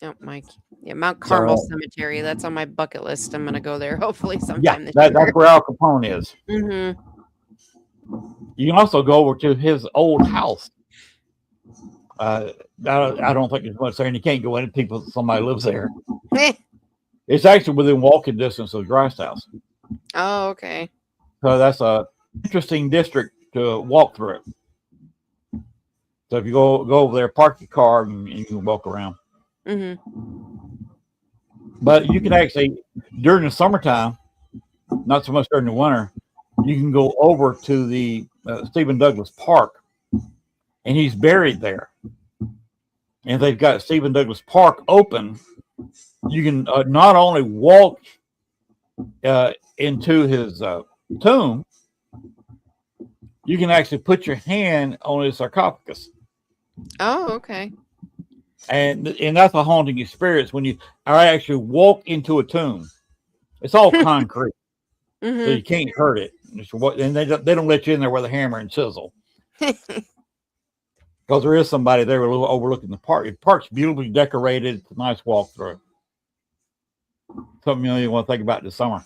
Oh, Mike. Yeah, Mount Carmel Cemetery. That's on my bucket list. I'm going to go there hopefully sometime this year. That's where Al Capone is. Mm-hmm. You can also go over to his old house. I don't think there's much there, and you can't go in. Somebody lives there. It's actually within walking distance of the Grass House. Oh, okay. So that's a interesting district to walk through. So if you go over there, park your car, and you can walk around. Mm-hmm. But you can actually, during the summertime, not so much during the winter, you can go over to the Stephen Douglas Park, and he's buried there. And they've got Stephen Douglas Park open. You can not only walk into his tomb, you can actually put your hand on his sarcophagus. Oh, okay. And that's a haunting experience when you actually walk into a tomb. It's all concrete, so you can't hurt it. And they don't let you in there with a hammer and chisel, because there is somebody there overlooking the park. The park's beautifully decorated. It's a nice walkthrough. Something you want to think about this summer.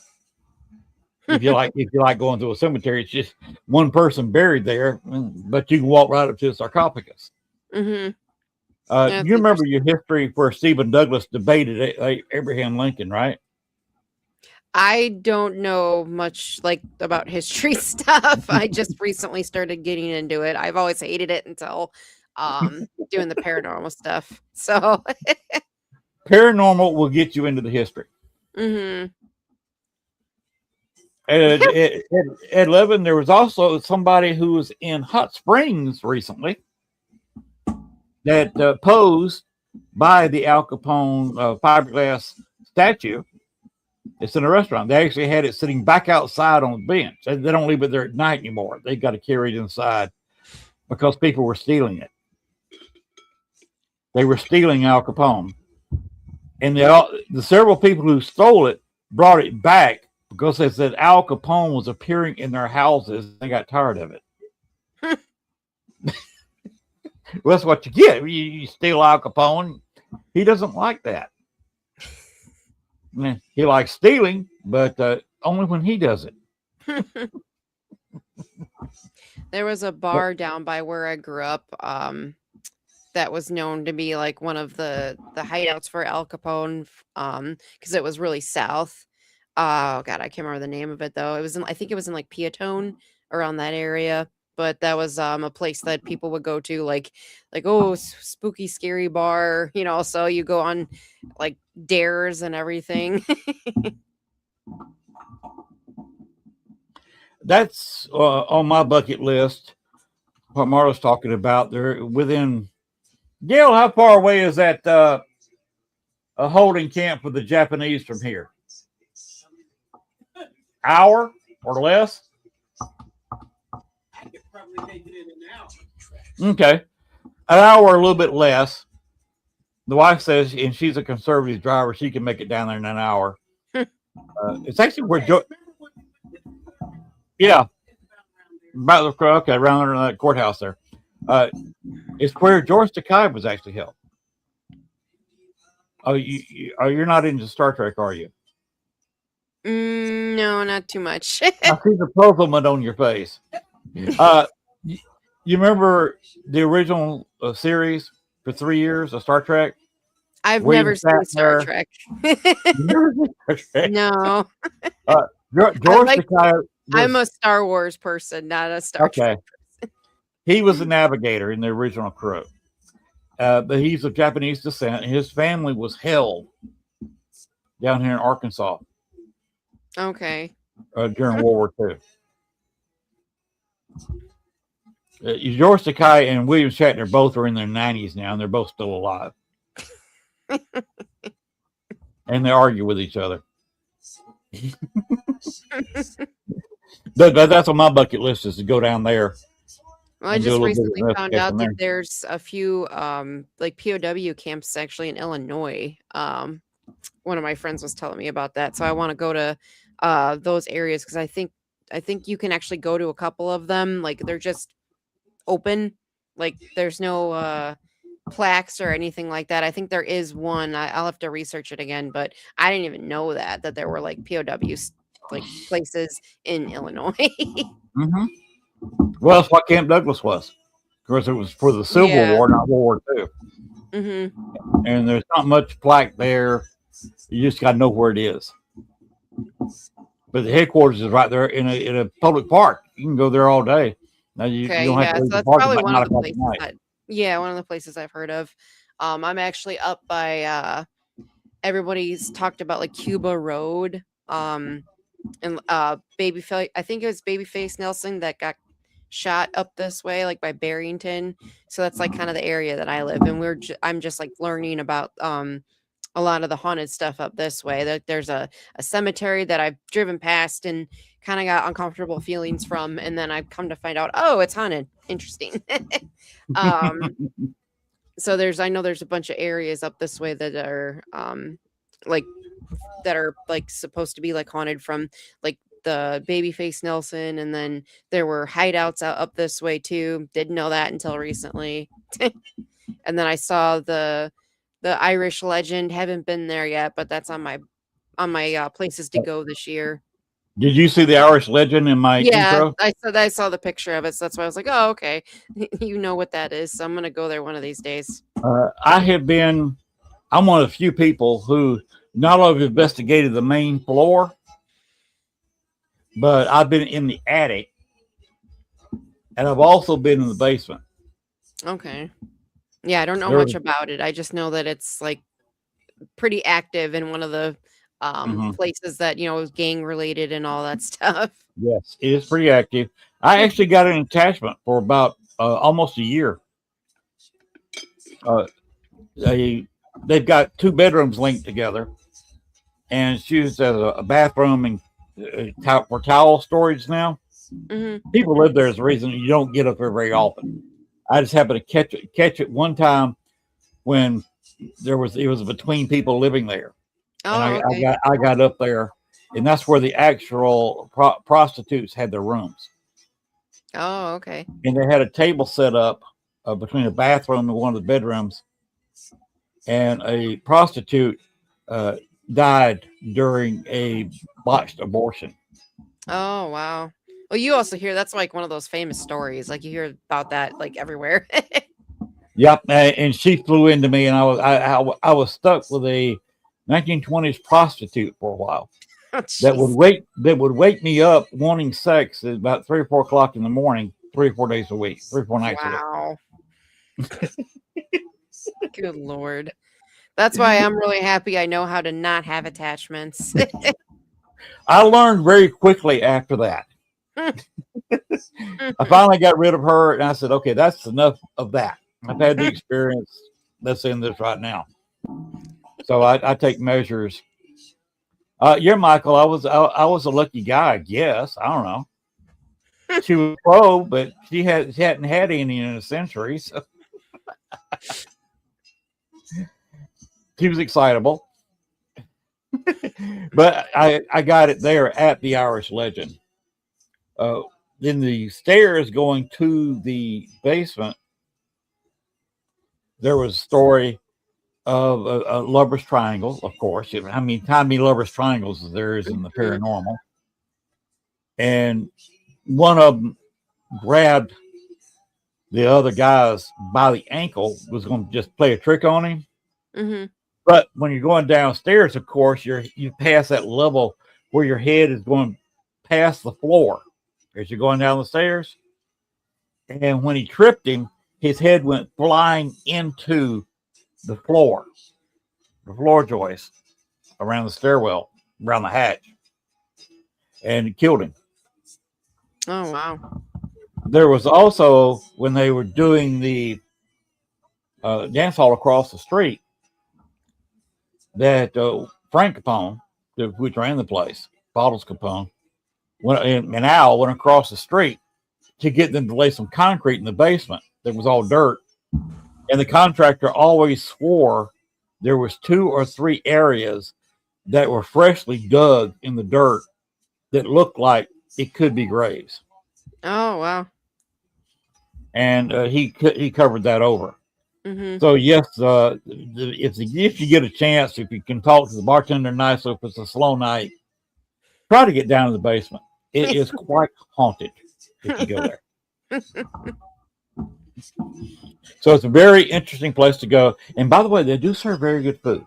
If you like going to a cemetery, it's just one person buried there, but you can walk right up to the sarcophagus. Mm-hmm. You remember your history where Stephen Douglas debated Abraham Lincoln, right? I don't know much about history stuff. I just recently started getting into it. I've always hated it until doing the paranormal stuff. So paranormal will get you into the history. Mm-hmm. At 11, there was also somebody who was in Hot Springs recently that posed by the Al Capone fiberglass statue. It's in a restaurant. They actually had it sitting back outside on the bench. They don't leave it there at night anymore. They've got to carry it inside because people were stealing it. They were stealing Al Capone. And the several people who stole it brought it back because they said Al Capone was appearing in their houses. They got tired of it. Well, that's what you get. You steal Al Capone. He doesn't like that. He likes stealing, but only when he does it. There was a bar down by where I grew up that was known to be like one of the hideouts for Al Capone, because it was really south. Oh God, I can't remember the name of it though. It was in, I think it was in like Piatone, around that area. But that was a place that people would go to, like oh, spooky scary bar, so you go on like dares and everything. That's on my bucket list. What Marla's talking about, they're within. Gail, how far away is that a holding camp for the Japanese from here? Hour or less? I could probably make it in an hour. Okay, an hour or a little bit less. The wife says, and she's a conservative driver, she can make it down there in an hour. It's actually where yeah, about the okay, around the courthouse there. It's where George Takei was actually held. Oh, you're not into Star Trek, are you? No, not too much. I see the puzzlement on your face. You remember the original series for 3 years of Star Trek? I've never seen Star Trek. No. George Takei. I'm a Star Wars person, not a Star Trek person. He was a navigator in the original crew. But he's of Japanese descent. His family was held down here in Arkansas. Okay. During World War II. George Takei and William Shatner both are in their 90s now, and they're both still alive. And they argue with each other. That's on my bucket list, is to go down there. Well, I just recently found out that there's a few like POW camps actually in Illinois. One of my friends was telling me about that, so I want to go to those areas because I think you can actually go to a couple of them. Like they're just open, like there's no plaques or anything like that. I think there is one. I'll have to research it again, but I didn't even know that there were like POWs like places in Illinois. Mm-hmm. Well, that's what Camp Douglas was. Of course, it was for the Civil War, not World War II. Mm-hmm. And there's not much plaque there. You just got to know where it is. But the headquarters is right there in a public park. You can go there all day. Now you don't have to leave so the park. That's probably one of the places. One of the places I've heard of. I'm actually up by everybody's talked about like Cuba Road. And Babyface, I think it was Babyface Nelson that got shot up this way, like by Barrington. So that's like kind of the area that I live in. I'm just like learning about a lot of the haunted stuff up this way. There's a cemetery that I've driven past and kind of got uncomfortable feelings from, and then I've come to find out, oh, it's haunted. Interesting. So I know there's a bunch of areas up this way that are supposed to be like haunted from like the Babyface Nelson, and then there were hideouts out up this way too. Didn't know that until recently. And then I saw the Irish Legend. Haven't been there yet, but that's on my places to go this year. Did you see the Irish Legend in my intro? I saw the picture of it, so that's why I was like, oh, okay. You know what that is, so I'm gonna go there one of these days. I'm one of the few people who not only have investigated the main floor, but I've been in the attic, and I've also been in the basement. Okay. Yeah, I don't know much about it. I just know that it's like pretty active in one of the places that, is gang related and all that stuff. Yes, it is pretty active. I actually got an attachment for about almost a year. They've got 2 bedrooms linked together, and it's used as a bathroom and for towel storage now. Mm-hmm. People live there as a reason you don't get up there very often. I just happened to catch it one time when it was between people living there. Oh, and okay. I got up there, and that's where the actual prostitutes had their rooms. Oh, okay. And they had a table set up between a bathroom and one of the bedrooms, and a prostitute died during a botched abortion. Oh, wow. Well, you also hear that's like one of those famous stories. Like you hear about that like everywhere. Yep, and she flew into me, and I was stuck with a 1920s prostitute for a while. Oh, That jeez. would wake me up wanting sex at about 3 or 4 o'clock in the morning, 3 or 4 days a week, 3 or 4 nights a week. Wow. Good Lord. That's why I'm really happy I know how to not have attachments. I learned very quickly after that. I finally got rid of her, and I said, "Okay, that's enough of that. I've had the experience. Let's end this right now." So I take measures. Yeah, Michael, I was a lucky guy, I guess. I don't know. She was pro, but she hadn't had any in a century, so she was excitable. But I got it there at the Irish Legend. In the stairs going to the basement, there was a story of a lover's triangle, of course. How many lover's triangles there is in the paranormal? And one of them grabbed the other guys by the ankle, was going to just play a trick on him. Mm-hmm. But when you're going downstairs, of course, you pass that level where your head is going past the floor as you're going down the stairs. And when he tripped him, his head went flying into the floor joist around the stairwell, around the hatch, and it killed him. Oh, wow. There was also, when they were doing the dance hall across the street, that Frank Capone, which ran the place, Bottles Capone, and Al went across the street to get them to lay some concrete in the basement that was all dirt. And the contractor always swore there was 2 or 3 areas that were freshly dug in the dirt that looked like it could be graves. Oh, wow. And he covered that over. Mm-hmm. So yes, if you get a chance, if you can talk to the bartender nicely, if it's a slow night, try to get down to the basement. It is quite haunted if you go there. So it's a very interesting place to go. And by the way, they do serve very good food.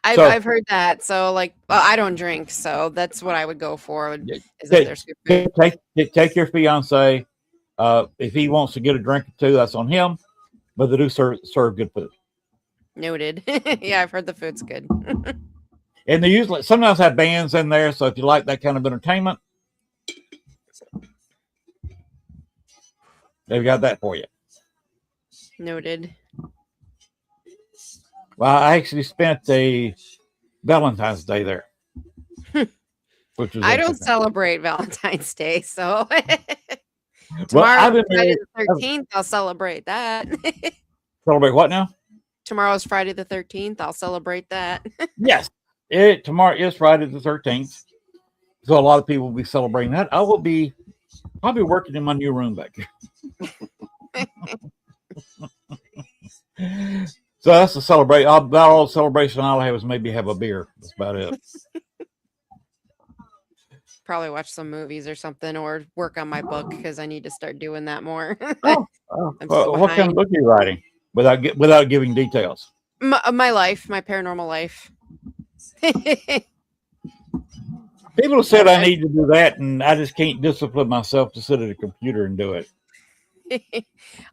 I've heard that. So, like, well, I don't drink, so that's what I would go for. Is if there's good food. Take your fiance. If he wants to get a drink or two, that's on him. But they do serve good food. Noted. Yeah, I've heard the food's good. And they usually sometimes have bands in there. So if you like that kind of entertainment, they've got that for you. Noted. Well, I actually spent a Valentine's Day there. Which was I don't celebrate Valentine's Day, so Well, tomorrow, Friday the 13th, I'll celebrate that. Celebrate what now? Tomorrow's Friday the 13th. I'll celebrate that. Yes. Tomorrow is Friday the 13th. So a lot of people will be celebrating that. I'll be working in my new room back here. So that's the celebration. About all the celebration I'll have is maybe have a beer. That's about it. Probably watch some movies or something, or work on my book because I need to start doing that more. What kind of book are you writing? Without giving details. My life, my paranormal life. People have said I need to do that, and I just can't discipline myself to sit at a computer and do it.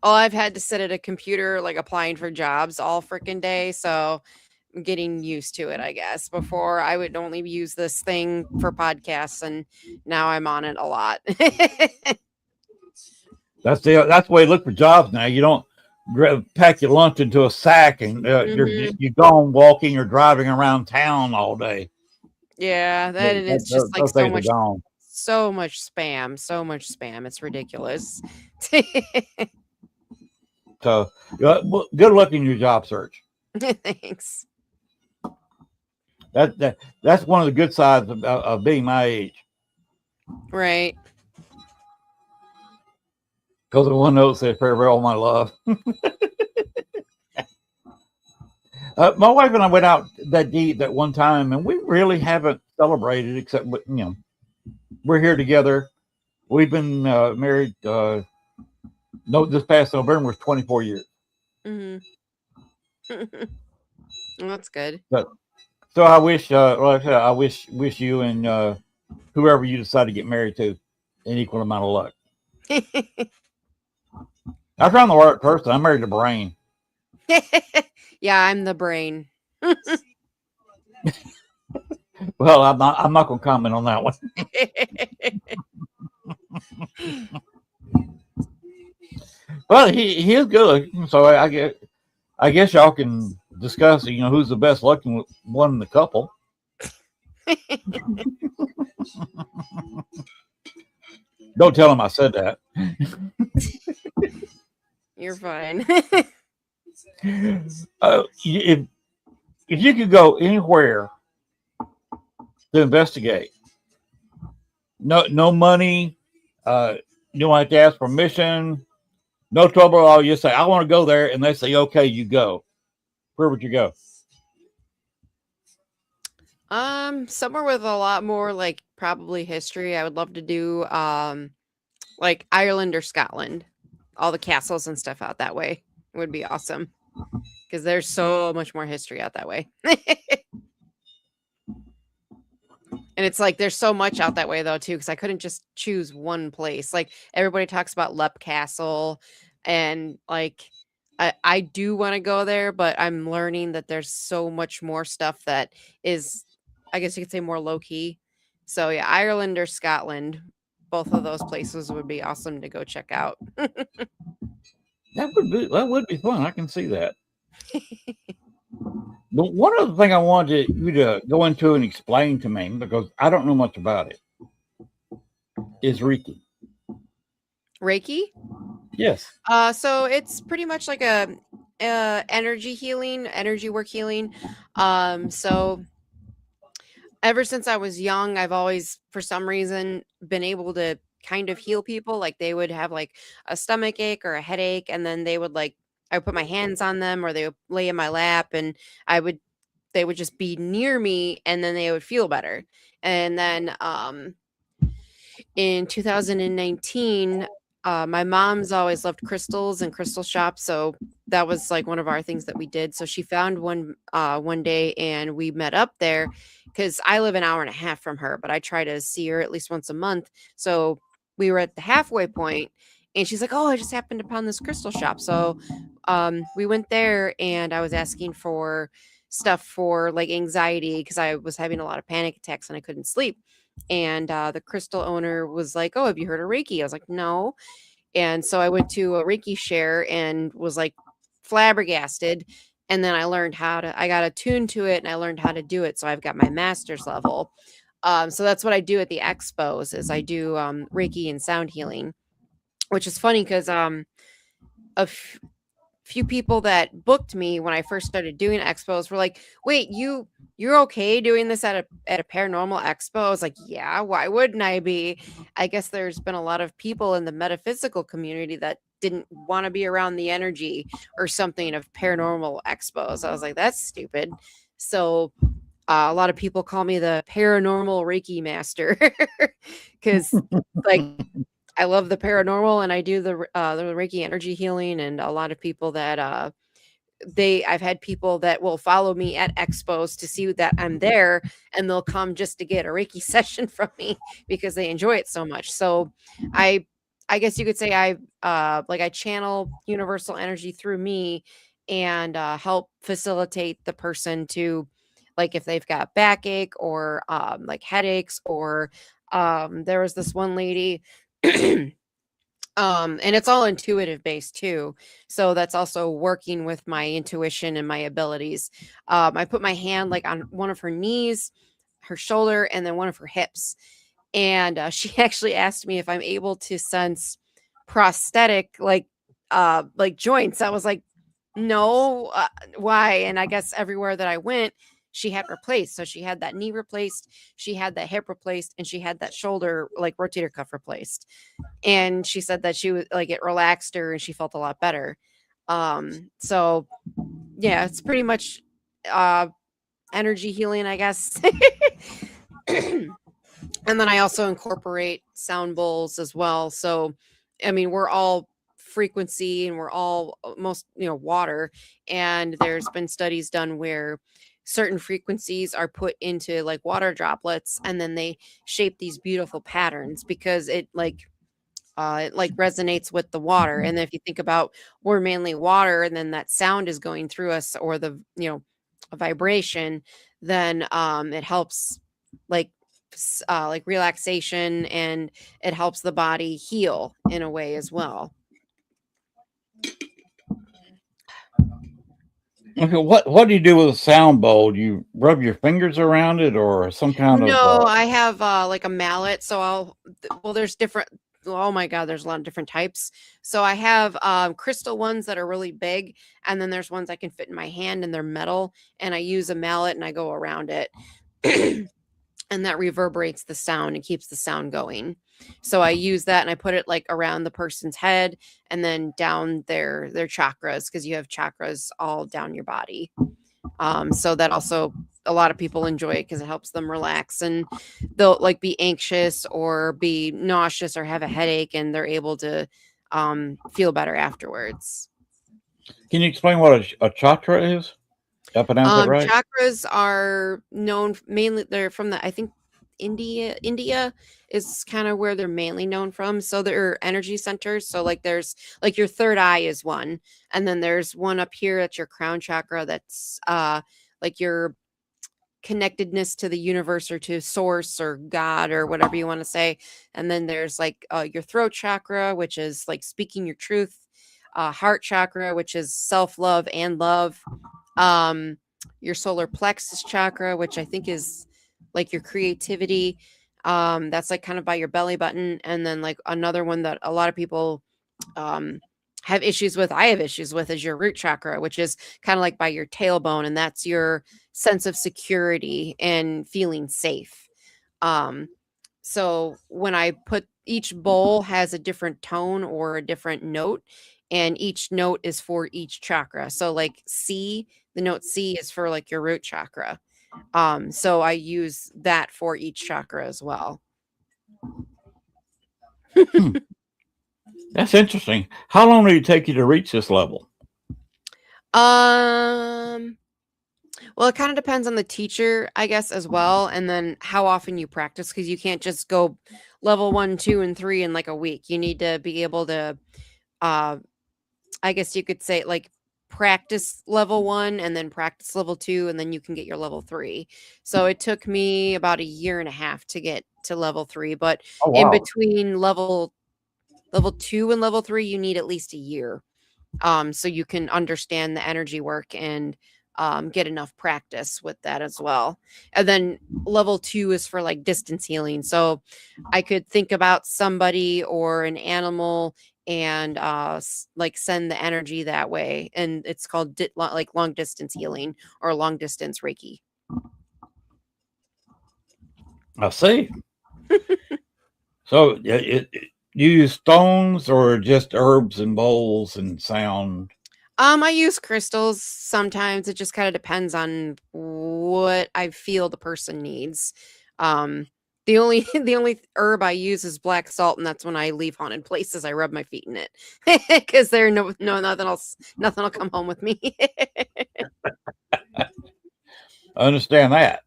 Oh, I've had to sit at a computer, like applying for jobs all freaking day. So I'm getting used to it, I guess. Before I would only use this thing for podcasts, and now I'm on it a lot. That's the way you look for jobs now. You don't pack your lunch into a sack and you're gone walking or driving around town all day. Yeah, it's just like so much spam. It's ridiculous. So good luck in your job search. Thanks. That's one of the good sides of being my age. Right. Because the one note says farewell, my love. My wife and I went out that one time, and we really haven't celebrated except, we're here together. We've been married No, this past November was 24 years. Mm-hmm. Well, that's good. So I wish, like I said, I wish you and whoever you decide to get married to an equal amount of luck. I found the right person. I married the brain. Yeah, I'm the brain. Well, I'm not going to comment on that one. Well, he is good. So I guess y'all can discuss, who's the best looking one in the couple. Don't tell him I said that. You're fine. If you could go anywhere to investigate, no money, you don't have to ask permission, no trouble at all. You say, I want to go there, and they say, okay, you go. Where would you go? Somewhere with a lot more like probably history. I would love to do like Ireland or Scotland. All the castles and stuff out that way would be awesome. Because there's so much more history out that way. And it's like there's so much out that way though too, because I couldn't just choose one place. Like everybody talks about Lep Castle, and like I do want to go there, but I'm learning that there's so much more stuff that is, I guess you could say, more low key. So yeah, Ireland or Scotland, both of those places would be awesome to go check out. That would be fun. I can see that. But one other thing I wanted you to go into and explain to me, because I don't know much about it, is Reiki. Reiki? Yes. So it's pretty much like a energy healing, energy work healing. So ever since I was young, I've always, for some reason, been able to kind of heal people. Like they would have like a stomach ache or a headache, and then they would I would put my hands on them, or they would lay in my lap, and they would just be near me, and then they would feel better. And then in 2019, my mom's always loved crystals and crystal shops, so that was like one of our things that we did. So she found one day, and we met up there because I live an hour and a half from her, but I try to see her at least once a month. So we were at the halfway point, and she's like, "Oh, I just happened upon this crystal shop." So we went there, and I was asking for stuff for like anxiety because I was having a lot of panic attacks and I couldn't sleep. And the crystal owner was like, "Oh, have you heard of Reiki?" I was like, "No." And so I went to a Reiki share and was like flabbergasted. And then I got attuned to it, and I learned how to do it. So I've got my master's level. So that's what I do at the expos is I do Reiki and sound healing, which is funny because few people that booked me when I first started doing expos were like, "Wait, you're okay doing this at a paranormal expo?" I was like, "Yeah, why wouldn't I be?" I guess there's been a lot of people in the metaphysical community that didn't want to be around the energy or something of paranormal expos. I was like, "That's stupid." So a lot of people call me the paranormal Reiki master because like I love the paranormal, and I do the Reiki energy healing, and a lot of people that I've had people that will follow me at expos to see that I'm there, and they'll come just to get a Reiki session from me because they enjoy it so much. So I guess you could say I channel universal energy through me and help facilitate the person to, like, if they've got backache or like headaches, or there was this one lady and it's all intuitive based too, so that's also working with my intuition and my abilities. I put my hand like on one of her knees, her shoulder, and then one of her hips, and she actually asked me if I'm able to sense prosthetic like joints. I was like, no, why? And I guess everywhere that I went, she had replaced. So she had that knee replaced, she had that hip replaced, and she had that shoulder like rotator cuff replaced. And she said that she was like, it relaxed her and she felt a lot better. So yeah, it's pretty much energy healing, I guess. And then I also incorporate sound bowls as well. So I mean, we're all frequency, and we're all most, water. And there's been studies done where certain frequencies are put into like water droplets, and then they shape these beautiful patterns because it like resonates with the water. And if you think about, we're mainly water, and then that sound is going through us, or the a vibration, then it helps like like relaxation, and it helps the body heal in a way as well. Okay, what do you do with a sound bowl? Do you rub your fingers around it, or some kind No, of? I have like a mallet. So there's different. Oh my God, there's a lot of different types. So I have crystal ones that are really big, and then there's ones I can fit in my hand, and they're metal. And I use a mallet and I go around it, and that reverberates the sound and keeps the sound going. So I use that and I put it like around the person's head, and then down their chakras, because you have chakras all down your body. So that also, a lot of people enjoy it because it helps them relax, and they'll like be anxious or be nauseous or have a headache, and they're able to feel better afterwards. Can you explain what a chakra is? Did I pronounce that right? Chakras are known mainly, they're from I think India is kind of where they're mainly known from. So they're energy centers. So like there's like your third eye is one, and then there's one up here at your crown chakra that's like your connectedness to the universe, or to source, or God, or whatever you want to say. And then there's like your throat chakra, which is like speaking your truth. Heart chakra, which is self-love and love. Your solar plexus chakra, which I think is like your creativity. That's like kind of by your belly button. And then like another one that a lot of people have issues with, I have issues with, is your root chakra, which is kind of like by your tailbone, and that's your sense of security and feeling safe. So when I put, each bowl has a different tone or a different note, and each note is for each chakra. So like C, the note C is for like your root chakra. So I use that for each chakra as well. That's interesting. How long did it take you to reach this level? Well, it kind of depends on the teacher, I guess, as well, and then how often you practice, because you can't just go level 1, 2, and 3 in like a week. You need to be able to, I guess you could say, like, practice level 1 and then practice level 2, and then you can get your level 3. So it took me about a year and a half to get to level 3, but Oh, in wow. between level 2 and level 3, you need at least a year. So you can understand the energy work and get enough practice with that as well. And then level 2 is for like distance healing. So I could think about somebody or an animal and like send the energy that way. And it's called like long distance healing or long distance Reiki. I see. So you use stones or just herbs and bowls and sound? I use crystals sometimes. It just kind of depends on what I feel the person needs. The only herb I use is black salt, and that's when I leave haunted places. I rub my feet in it because there no nothing else, nothing will come home with me. I understand that.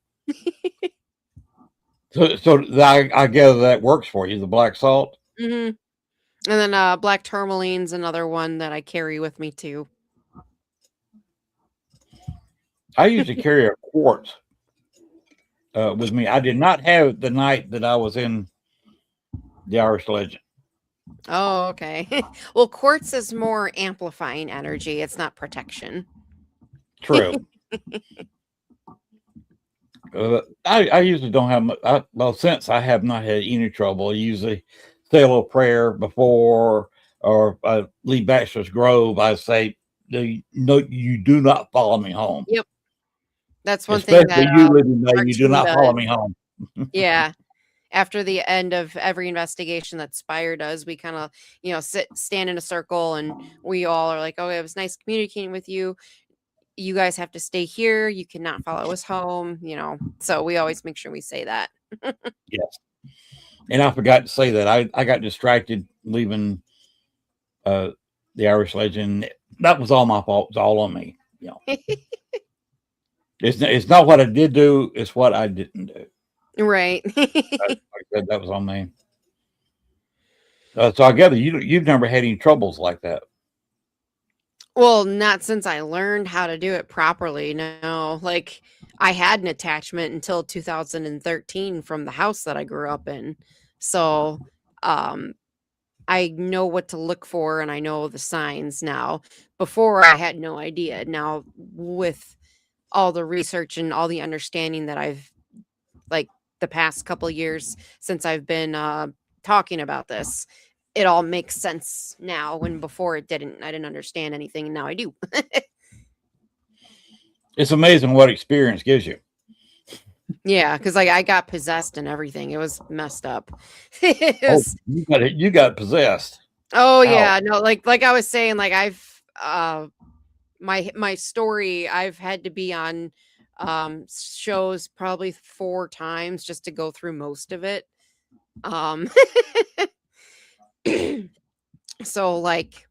So I gather that works for you, the black salt. And then black tourmaline's another one that I carry with me too. I used to carry a quartz with me. I did not have it the night that I was in the Irish Legend. Oh, okay. Well, quartz is more amplifying energy. It's not protection. True. I usually don't have much. Well, since I have not had any trouble, I usually say a little prayer before, or I leave Baxter's Grove. I say, "No, you do not follow me home." Yep. That's one Especially thing that you, Living May, our you do team not follow does. me home. Yeah. After the end of every investigation that Spire does, we kind of, stand in a circle, and we all are like, "Oh, it was nice communicating with you. You guys have to stay here. You cannot follow us home." So we always make sure we say that. Yes. And I forgot to say that I got distracted leaving the Irish legend. That was all my fault. It's all on me. You know, it's not what I did do. It's what I didn't do. Right. Like I said, that was on me. So I gather you've never had any troubles like that. Well, not since I learned how to do it properly. No, like I had an attachment until 2013 from the house that I grew up in. So, I know what to look for and I know the signs now. Before I had no idea. Now with all the research and all the understanding that I've like the past couple years since I've been talking about this, it all makes sense now when before it didn't. I didn't understand anything and now I do. It's amazing what experience gives you. Yeah, because like I got possessed and everything. It was messed up. It was, You got possessed. oh Ow. yeah, no, like I was saying, like I've my story, I've had to be on shows probably 4 times just to go through most of it. Um so like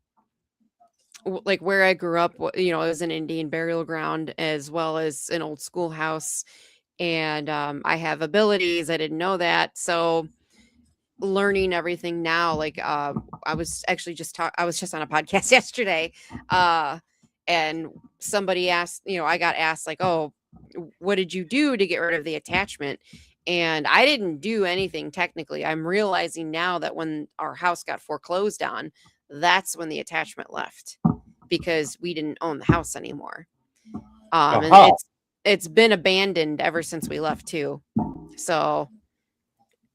where I grew up, you know, it was an Indian burial ground as well as an old schoolhouse. And I have abilities. I didn't know that. So learning everything now, like I was actually I was just on a podcast yesterday. And somebody asked, you know, I got asked like, oh, what did you do to get rid of the attachment? And I didn't do anything technically. I'm realizing now that when our house got foreclosed on, that's when the attachment left because we didn't own the house anymore. And it's been abandoned ever since we left too. So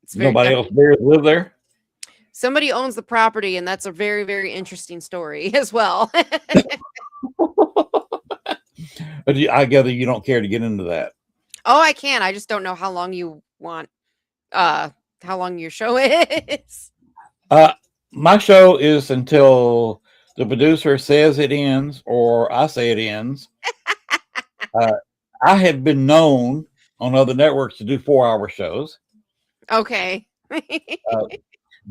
it's Nobody else there live there. Somebody owns the property, and that's a very, very interesting story as well. But I gather you don't care to get into that. Oh, I can. I just don't know how long you want. How long your show is. My show is until the producer says it ends or I say it ends. I have been known on other networks to do 4-hour shows. Okay.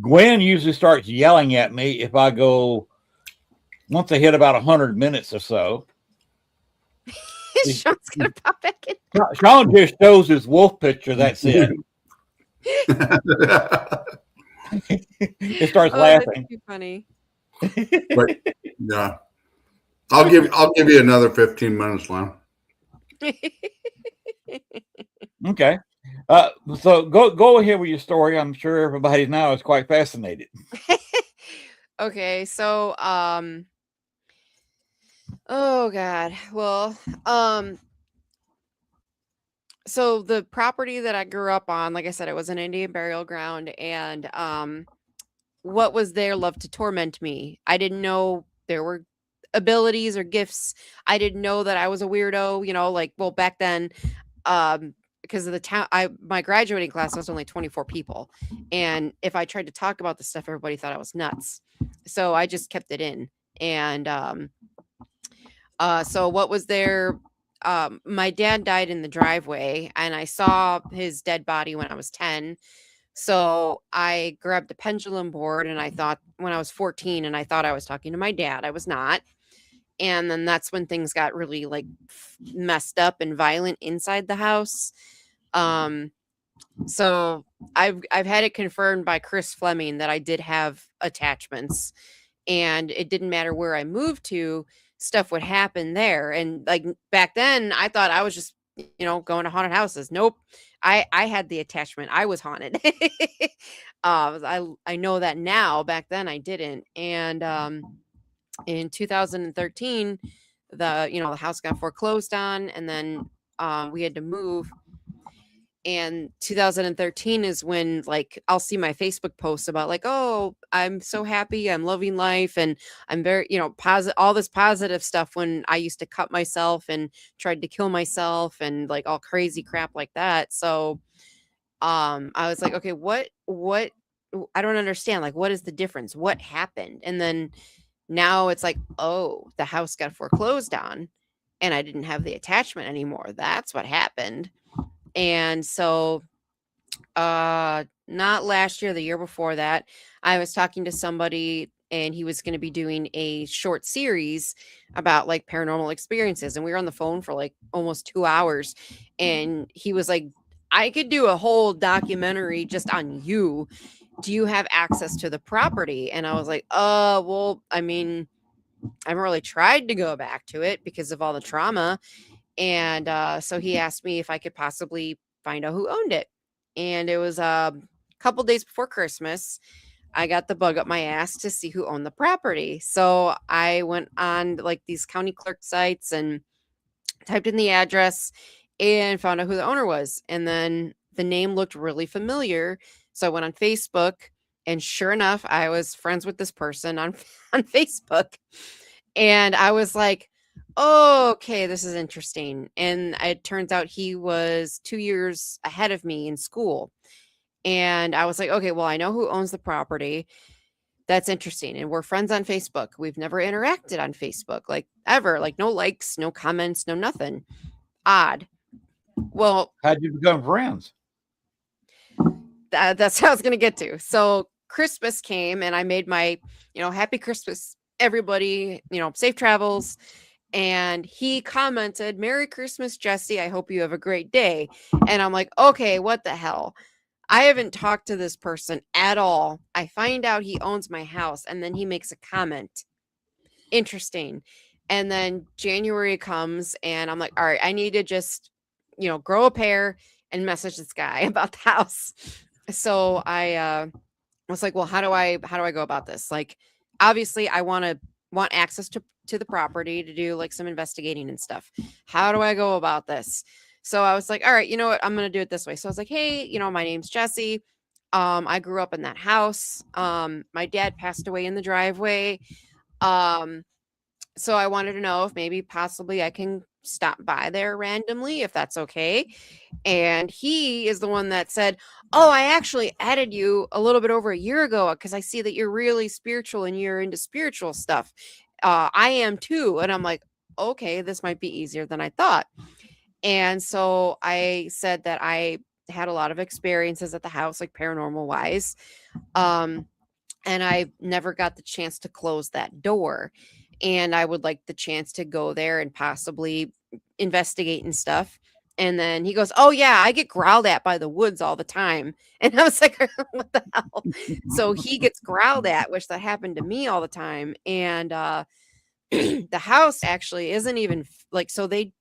Gwen usually starts yelling at me if I go, once I hit about 100 minutes or so. Sean's going to pop back in. Sean just shows his wolf picture. That's it. It starts laughing. That's too funny. But yeah, I'll give you another 15 minutes, Len. Okay. So go ahead with your story. I'm sure everybody now is quite fascinated. Okay, so oh God. Well, so the property that I grew up on, like I said, it was an Indian burial ground, and what was there loved to torment me. I didn't know there were abilities or gifts. I didn't know that I was a weirdo, you know, like, well, back then, because of the town, my graduating class was only 24 people. And if I tried to talk about this stuff, everybody thought I was nuts. So I just kept it in. And so what was there? My dad died in the driveway, and I saw his dead body when I was 10. So I grabbed a pendulum board, and I thought when I was 14, and I thought I was talking to my dad. I was not. And then that's when things got really like messed up and violent inside the house. So I've had it confirmed by Chris Fleming that I did have attachments, and it didn't matter where I moved to, stuff would happen there. And like back then I thought I was just, you know, going to haunted houses. Nope. I had the attachment. I was haunted. I know that now. Back then I didn't. And in 2013, the house got foreclosed on, and then we had to move. And 2013 is when, like, I'll see my Facebook posts about like, oh, I'm so happy, I'm loving life, and I'm very, positive, all this positive stuff, when I used to cut myself and tried to kill myself and like all crazy crap like that. So I was like, okay, what I don't understand, like, what is the difference, what happened? And then now it's like, oh, the house got foreclosed on and I didn't have the attachment anymore. That's what happened. And so not last year, the year before that, I was talking to somebody and he was going to be doing a short series about like paranormal experiences. And we were on the phone for like almost 2 hours. And he was like, I could do a whole documentary just on you. Do you have access to the property? And I was like, well, I mean, I haven't really tried to go back to it because of all the trauma. And so he asked me if I could possibly find out who owned it. And it was a couple days before Christmas. I got the bug up my ass to see who owned the property. So I went on like these county clerk sites and typed in the address and found out who the owner was. And then the name looked really familiar. So I went on Facebook, and sure enough, I was friends with this person on Facebook. And I was like, oh, okay, this is interesting. And it turns out he was 2 years ahead of me in school. And I was like, okay, well, I know who owns the property. That's interesting. And we're friends on Facebook. We've never interacted on Facebook, like ever, like no likes, no comments, no nothing. Odd. Well, how'd you become friends? That's how I was going to get to. So Christmas came and I made my, happy Christmas, everybody, safe travels. And he commented, Merry Christmas, Jessiy. I hope you have a great day. And I'm like, okay, what the hell? I haven't talked to this person at all. I find out he owns my house, and then he makes a comment. Interesting. And then January comes, and I'm like, all right, I need to just, grow a pair and message this guy about the house. So I was like, well, how do I go about this? Like, obviously I want access to the property to do like some investigating and stuff. How do I go about this? So I was like, all right, you know what? I'm going to do it this way. So I was like, hey, my name's Jessiy. I grew up in that house. My dad passed away in the driveway. So I wanted to know if maybe possibly I can stop by there randomly, if that's okay. And he is the one that said, oh, I actually added you a little bit over a year ago because I see that you're really spiritual and you're into spiritual stuff. I am too. And I'm like, okay, this might be easier than I thought. And so I said that I had a lot of experiences at the house, like paranormal wise. And I never got the chance to close that door. And I would like the chance to go there and possibly investigate and stuff. And then he goes, oh, yeah, I get growled at by the woods all the time. And I was like, what the hell? So he gets growled at, which that happened to me all the time. And the house actually isn't even like, so they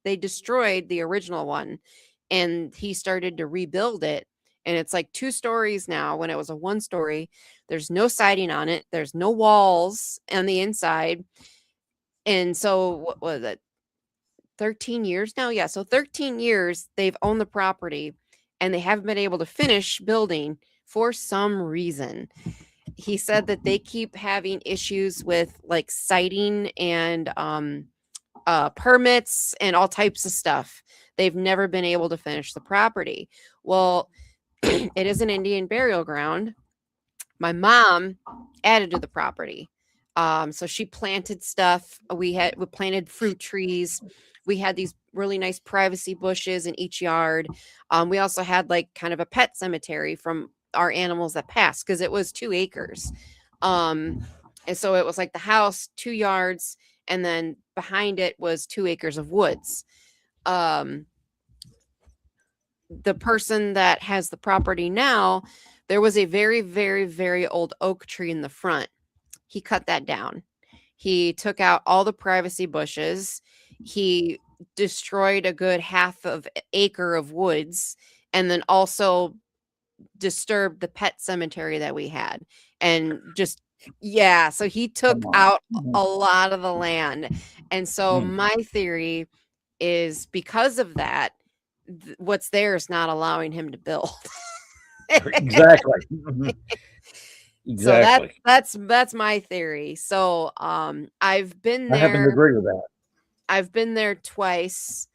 destroyed the original one and he started to rebuild it. And it's like 2 stories now when it was a 1 story. There's no siding on it. There's no walls on the inside. And so what was it? 13 years now? Yeah. So 13 years they've owned the property and they haven't been able to finish building for some reason. He said that they keep having issues with like siting and permits and all types of stuff. They've never been able to finish the property. Well, it is an Indian burial ground. My mom added to the property. So she planted stuff. We planted fruit trees. We had these really nice privacy bushes in each yard. We also had like kind of a pet cemetery from our animals that passed because it was 2 acres. And so it was like the house, 2 yards, and then behind it was 2 acres of woods. The person that has the property now, there was a very, very, very old oak tree in the front. He cut that down. He took out all the privacy bushes. He destroyed a good half of acre of woods, and then also disturbed the pet cemetery that we had. And just, yeah, so he took out a lot of the land. And so my theory is because of that, what's there is not allowing him to build. Exactly. Exactly. So that's my theory. So I've been there. I happen to agree with that. I've been there twice.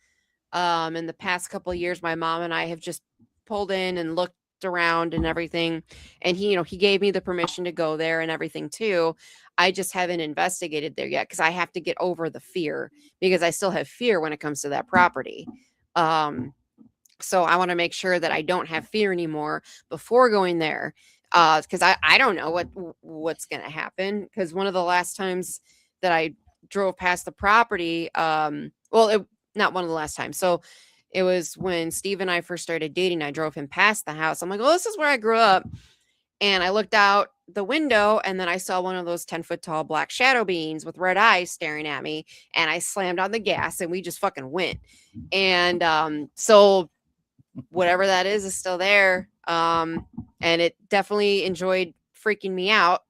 In the past couple of years, my mom and I have just pulled in and looked around and everything. And he gave me the permission to go there and everything too. I just haven't investigated there yet because I have to get over the fear because I still have fear when it comes to that property. So I want to make sure that I don't have fear anymore before going there. because I don't know what's gonna happen. Because one of the last times that I drove past the property, not one of the last times. So it was when Steve and I first started dating. I drove him past the house. I'm like, oh, this is where I grew up. And I looked out the window and then I saw one of those 10-foot tall black shadow beings with red eyes staring at me. And I slammed on the gas and we just fucking went. And so whatever that is still there. And it definitely enjoyed freaking me out.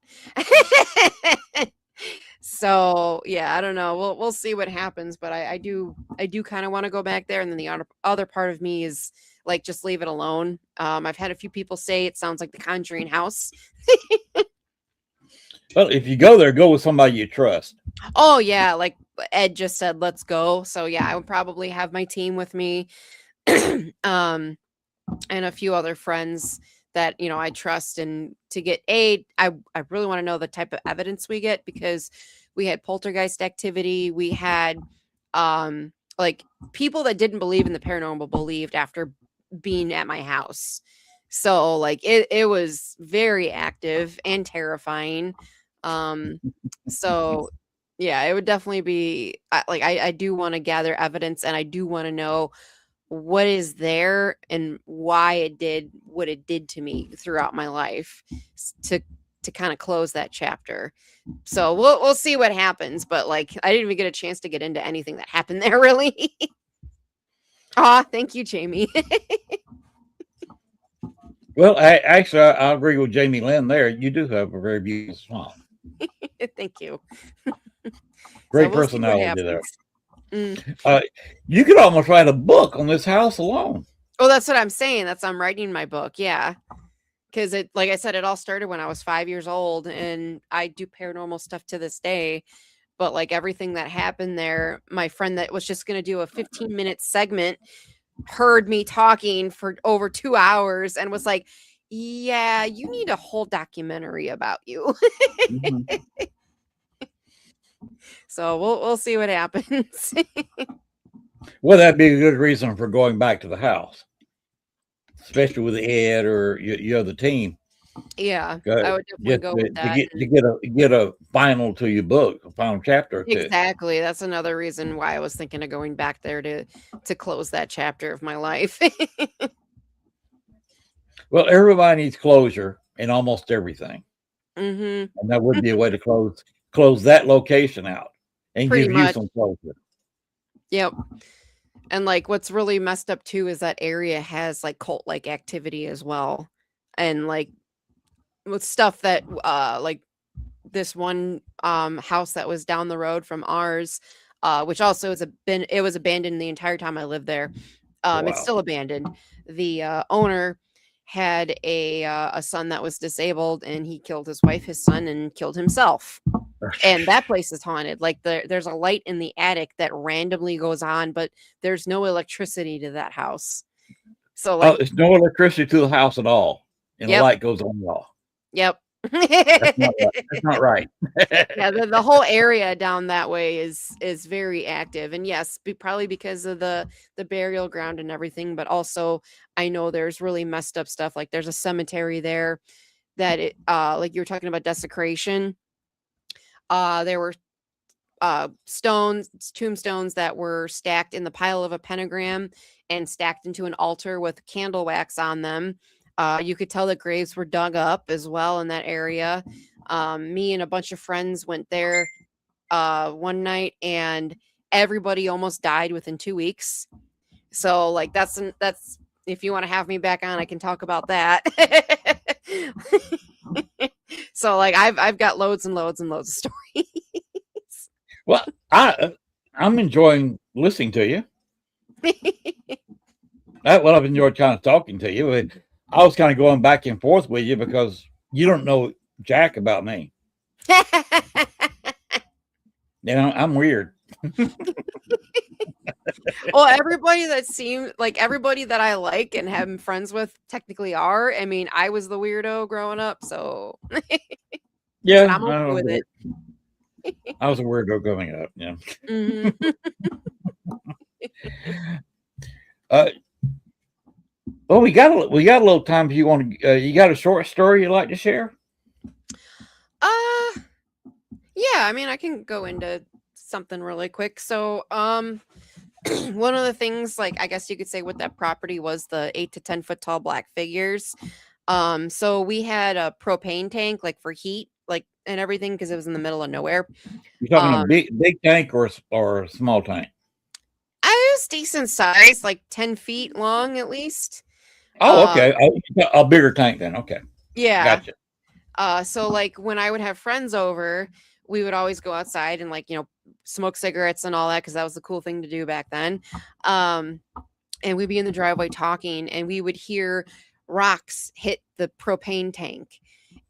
So yeah, I don't know. We'll see what happens, but I do kind of want to go back there. And then the other part of me is like, just leave it alone. I've had a few people say it sounds like the Conjuring house. Well, if you go there, go with somebody you trust. Oh yeah, like Ed just said, let's go. So yeah, I would probably have my team with me, and a few other friends that I trust, and to get aid. I really want to know the type of evidence we get, because we had poltergeist activity. We had like people that didn't believe in the paranormal believed after being at my house. So like it was very active and terrifying. So yeah, it would definitely be I do want to gather evidence, and I do want to know what is there and why it did what it did to me throughout my life, to kind of close that chapter. So we'll see what happens, but like I didn't even get a chance to get into anything that happened there, really. Thank you, Jamie. Well, I agree with Jamie Lynn there. You do have a very beautiful smile. Thank you. Great So we'll see what personality there. happens. You could almost write a book on this house alone. Oh, that's what I'm saying. I'm writing my book. Yeah. Because it, like I said, it all started when I was 5 years old, and I do paranormal stuff to this day. But like everything that happened there, my friend that was just going to do a 15-minute segment heard me talking for over 2 hours and was like, yeah, you need a whole documentary about you. Mm-hmm. So we'll see what happens. Well, that'd be a good reason for going back to the house, especially with Ed or your other team. Yeah, I would definitely go with that. To get a final to your book, a final chapter. Exactly. That's another reason why I was thinking of going back there to close that chapter of my life. Well, everybody needs closure in almost everything, Mm-hmm. and that would be a way to close that location out and Pretty give much. you some closure. Yep. And like what's really messed up too is that area has like cult-like activity as well, and like with stuff that like this one house that was down the road from ours, which also it was abandoned the entire time I lived there. Wow. It's still abandoned. The owner had a son that was disabled, and he killed his wife, his son, and killed himself. And that place is haunted. Like there's a light in the attic that randomly goes on, but there's no electricity to that house. So like, there's no electricity to the house at all, and the light goes on and off. Yep. That's not right. Yeah, the whole area down that way is very active, and yes, probably because of the burial ground and everything, but also I know there's really messed up stuff. Like there's a cemetery there that it like you were talking about desecration. There were tombstones that were stacked in the pile of a pentagram and stacked into an altar with candle wax on them. You could tell that graves were dug up as well in that area. Me and a bunch of friends went there one night, and everybody almost died within 2 weeks. So like that's if you want to have me back on, I can talk about that. So like I've got loads and loads and loads of stories. Well, I'm enjoying listening to you. I've enjoyed kind of talking to you. I was kind of going back and forth with you because you don't know jack about me. I'm weird. Well, everybody that I like and have been friends with technically are. I mean, I was the weirdo growing up, so yeah, I'm okay with it. I was a weirdo growing up. Yeah. Mm-hmm. Well, we got a little time. If you want to, you got a short story you'd like to share? Yeah, I mean, I can go into something really quick. So, one of the things, like, I guess you could say with that property was the 8 to 10 foot tall black figures. So we had a propane tank, like for heat, like, and everything, because it was in the middle of nowhere. You talking a Um, big tank or a small tank? I was decent size, like 10 feet long at least. Oh, Um, okay. A bigger tank then. Okay, yeah. gotcha. So like when I would have friends over, we would always go outside and, like, smoke cigarettes and all that, because that was the cool thing to do back then. And we'd be in the driveway talking, and we would hear rocks hit the propane tank.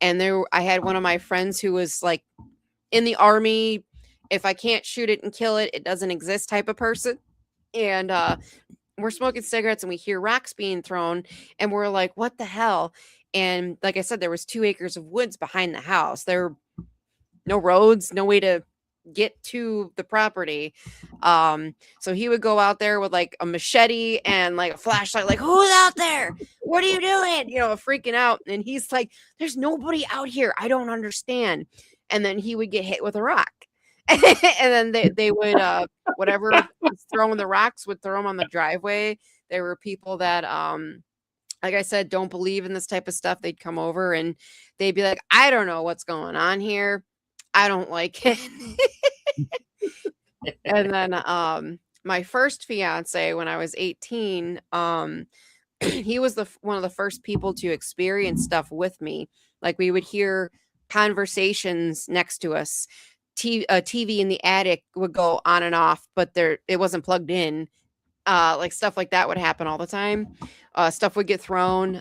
And I had one of my friends who was like in the army, if I can't shoot it and kill it, it doesn't exist type of person. And we're smoking cigarettes and we hear rocks being thrown, and we're like, what the hell? And like I said, there was 2 acres of woods behind the house. There were no roads, no way to get to the property. So he would go out there with like a machete and like a flashlight, like, who's out there? What are you doing? Freaking out. And he's like, there's nobody out here. I don't understand. And then he would get hit with a rock. And then they would whatever was throwing the rocks would throw them on the driveway. There were people that like I said, don't believe in this type of stuff. They'd come over and they'd be like, I don't know what's going on here. I don't like it. And then my first fiance, when I was 18, he was one of the first people to experience stuff with me. Like, we would hear conversations next to us. TV in the attic would go on and off, but it wasn't plugged in. Like, stuff like that would happen all the time. Stuff would get thrown.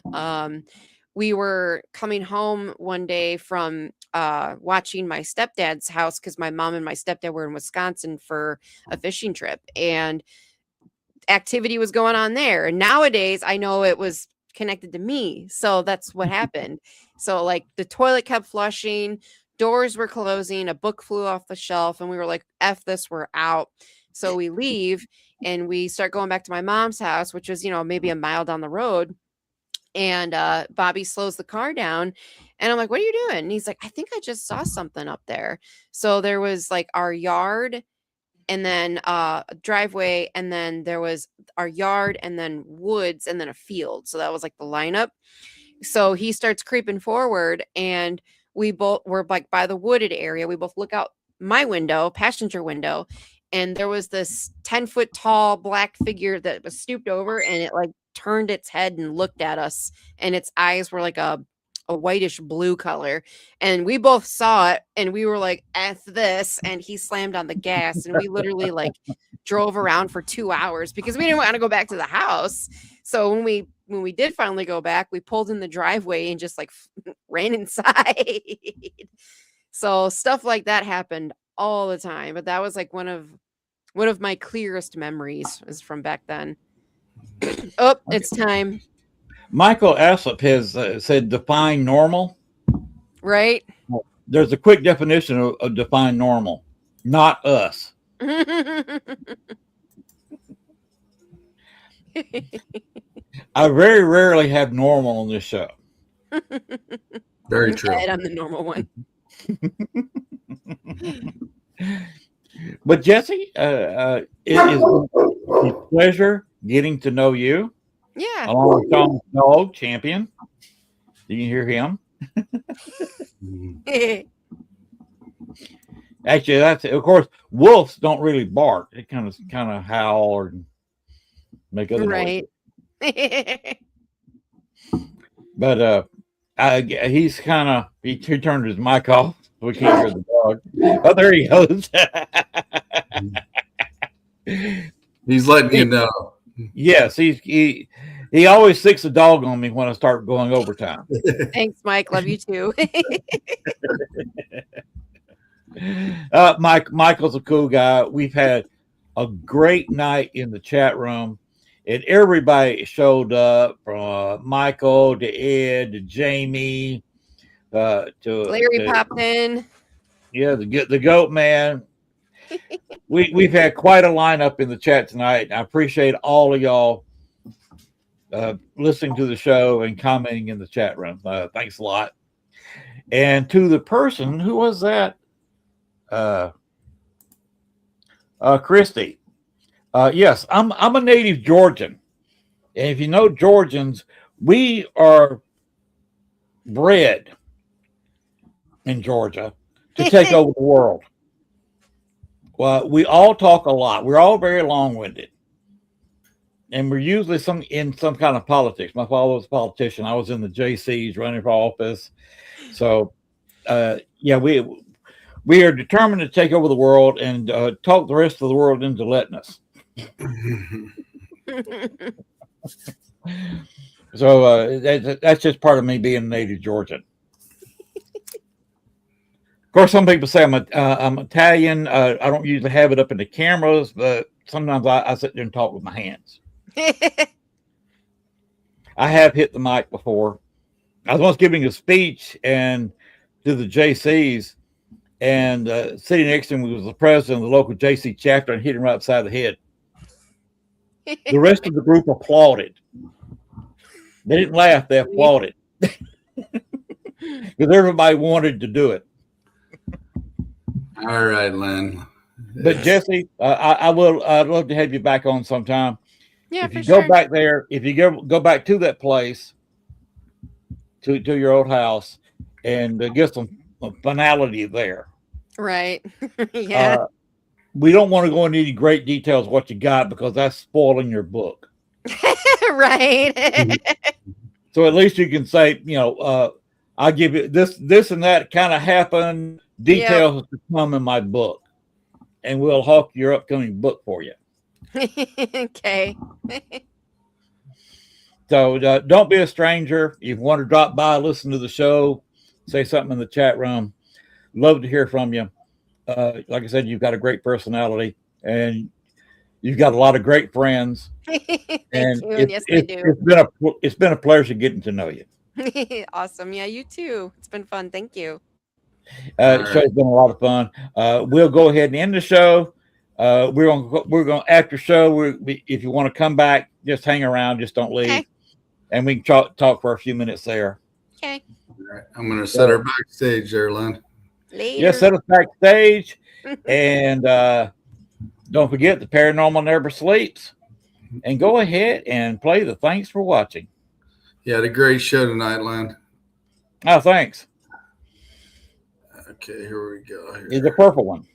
We were coming home one day from watching my stepdad's house, because my mom and my stepdad were in Wisconsin for a fishing trip, and activity was going on there. And nowadays I know it was connected to me. So that's what happened. So, like, the toilet kept flushing, doors were closing, a book flew off the shelf, and we were like, F this, we're out. So we leave and we start going back to my mom's house, which was, maybe a mile down the road. And Bobby slows the car down, and I'm like, what are you doing? And he's like, I think I just saw something up there. So there was like our yard, and then a driveway, and then there was our yard, and then woods, and then a field. So that was like the lineup. So he starts creeping forward, and we both were like by the wooded area. We both look out my window, passenger window, and there was this 10-foot tall black figure that was stooped over, and it like turned its head and looked at us, and its eyes were like a whitish blue color, and we both saw it, and we were like, F this. And he slammed on the gas, and we literally like drove around for 2 hours because we didn't want to go back to the house. So when we did finally go back, we pulled in the driveway and just like ran inside. So stuff like that happened all the time, but that was like one of my clearest memories is from back then. Oh, it's time. Michael Aslip has said define normal. Right? There's a quick definition of define normal. Not us. I very rarely have normal on this show. Very true. I'm the normal one. But Jessiy, it is a pleasure getting to know you. Yeah. Along with Tom's dog, Champion. Do you hear him? Actually, that's it. Of course, wolves don't really bark. They kind of howl or make other noises. Right. But he's he turned his mic off. So we can't hear the dog. Oh, there he goes. He's letting you know. Yes, he always sticks a dog on me when I start going overtime. Thanks, Mike. Love you too. Michael's a cool guy. We've had a great night in the chat room, and everybody showed up, from Michael to Ed to Jamie to Larry popped in. Yeah, the goat man. We've had quite a lineup in the chat tonight. I appreciate all of y'all listening to the show and commenting in the chat room. Thanks a lot. And to the person, who was that? Christy. Yes, I'm a native Georgian. And if you know Georgians, we are bred in Georgia to take over the world. Well, we all talk a lot. We're all very long-winded. And we're usually in some kind of politics. My father was a politician. I was in the JCs running for office. So, yeah, we are determined to take over the world and talk the rest of the world into letting us. So that's just part of me being a native Georgian. Of course, some people say I'm Italian. I don't usually have it up in the cameras, but sometimes I sit there and talk with my hands. I have hit the mic before. I was once giving a speech and to the JCs, and sitting next to him was the president of the local JC chapter, and hit him right upside the head. The rest of the group applauded. They didn't laugh; they applauded because everybody wanted to do it. All right, Len. But Jessiy, I'd love to have you back on sometime. Yeah, if you for go sure. back there, if you go back to that place, to your old house, and get some finality there. Right. Yeah. We don't want to go into any great details of what you got because that's spoiling your book. Right. So at least you can say, I'll give you this and that kind of happened. Details to come in my book, and we'll hawk your upcoming book for you. Okay. So don't be a stranger. If you want to drop by, listen to the show, say something in the chat room. Love to hear from you. Like I said, you've got a great personality, and you've got a lot of great friends. Thank and you. Yes, I do. It's been a pleasure getting to know you. Awesome. Yeah, you too. It's been fun. Thank you. Show's been a lot of fun. We'll go ahead and end the show. We're going after show. If you want to come back, just hang around. Just don't leave, and we can talk for a few minutes there. Okay. All right. I'm going to set her backstage there, Len. Later. Yeah, set us backstage, and don't forget the paranormal never sleeps. And go ahead and play the thanks for watching. You had a great show tonight, Len. Oh, thanks. Okay, here we go. Is the purple one.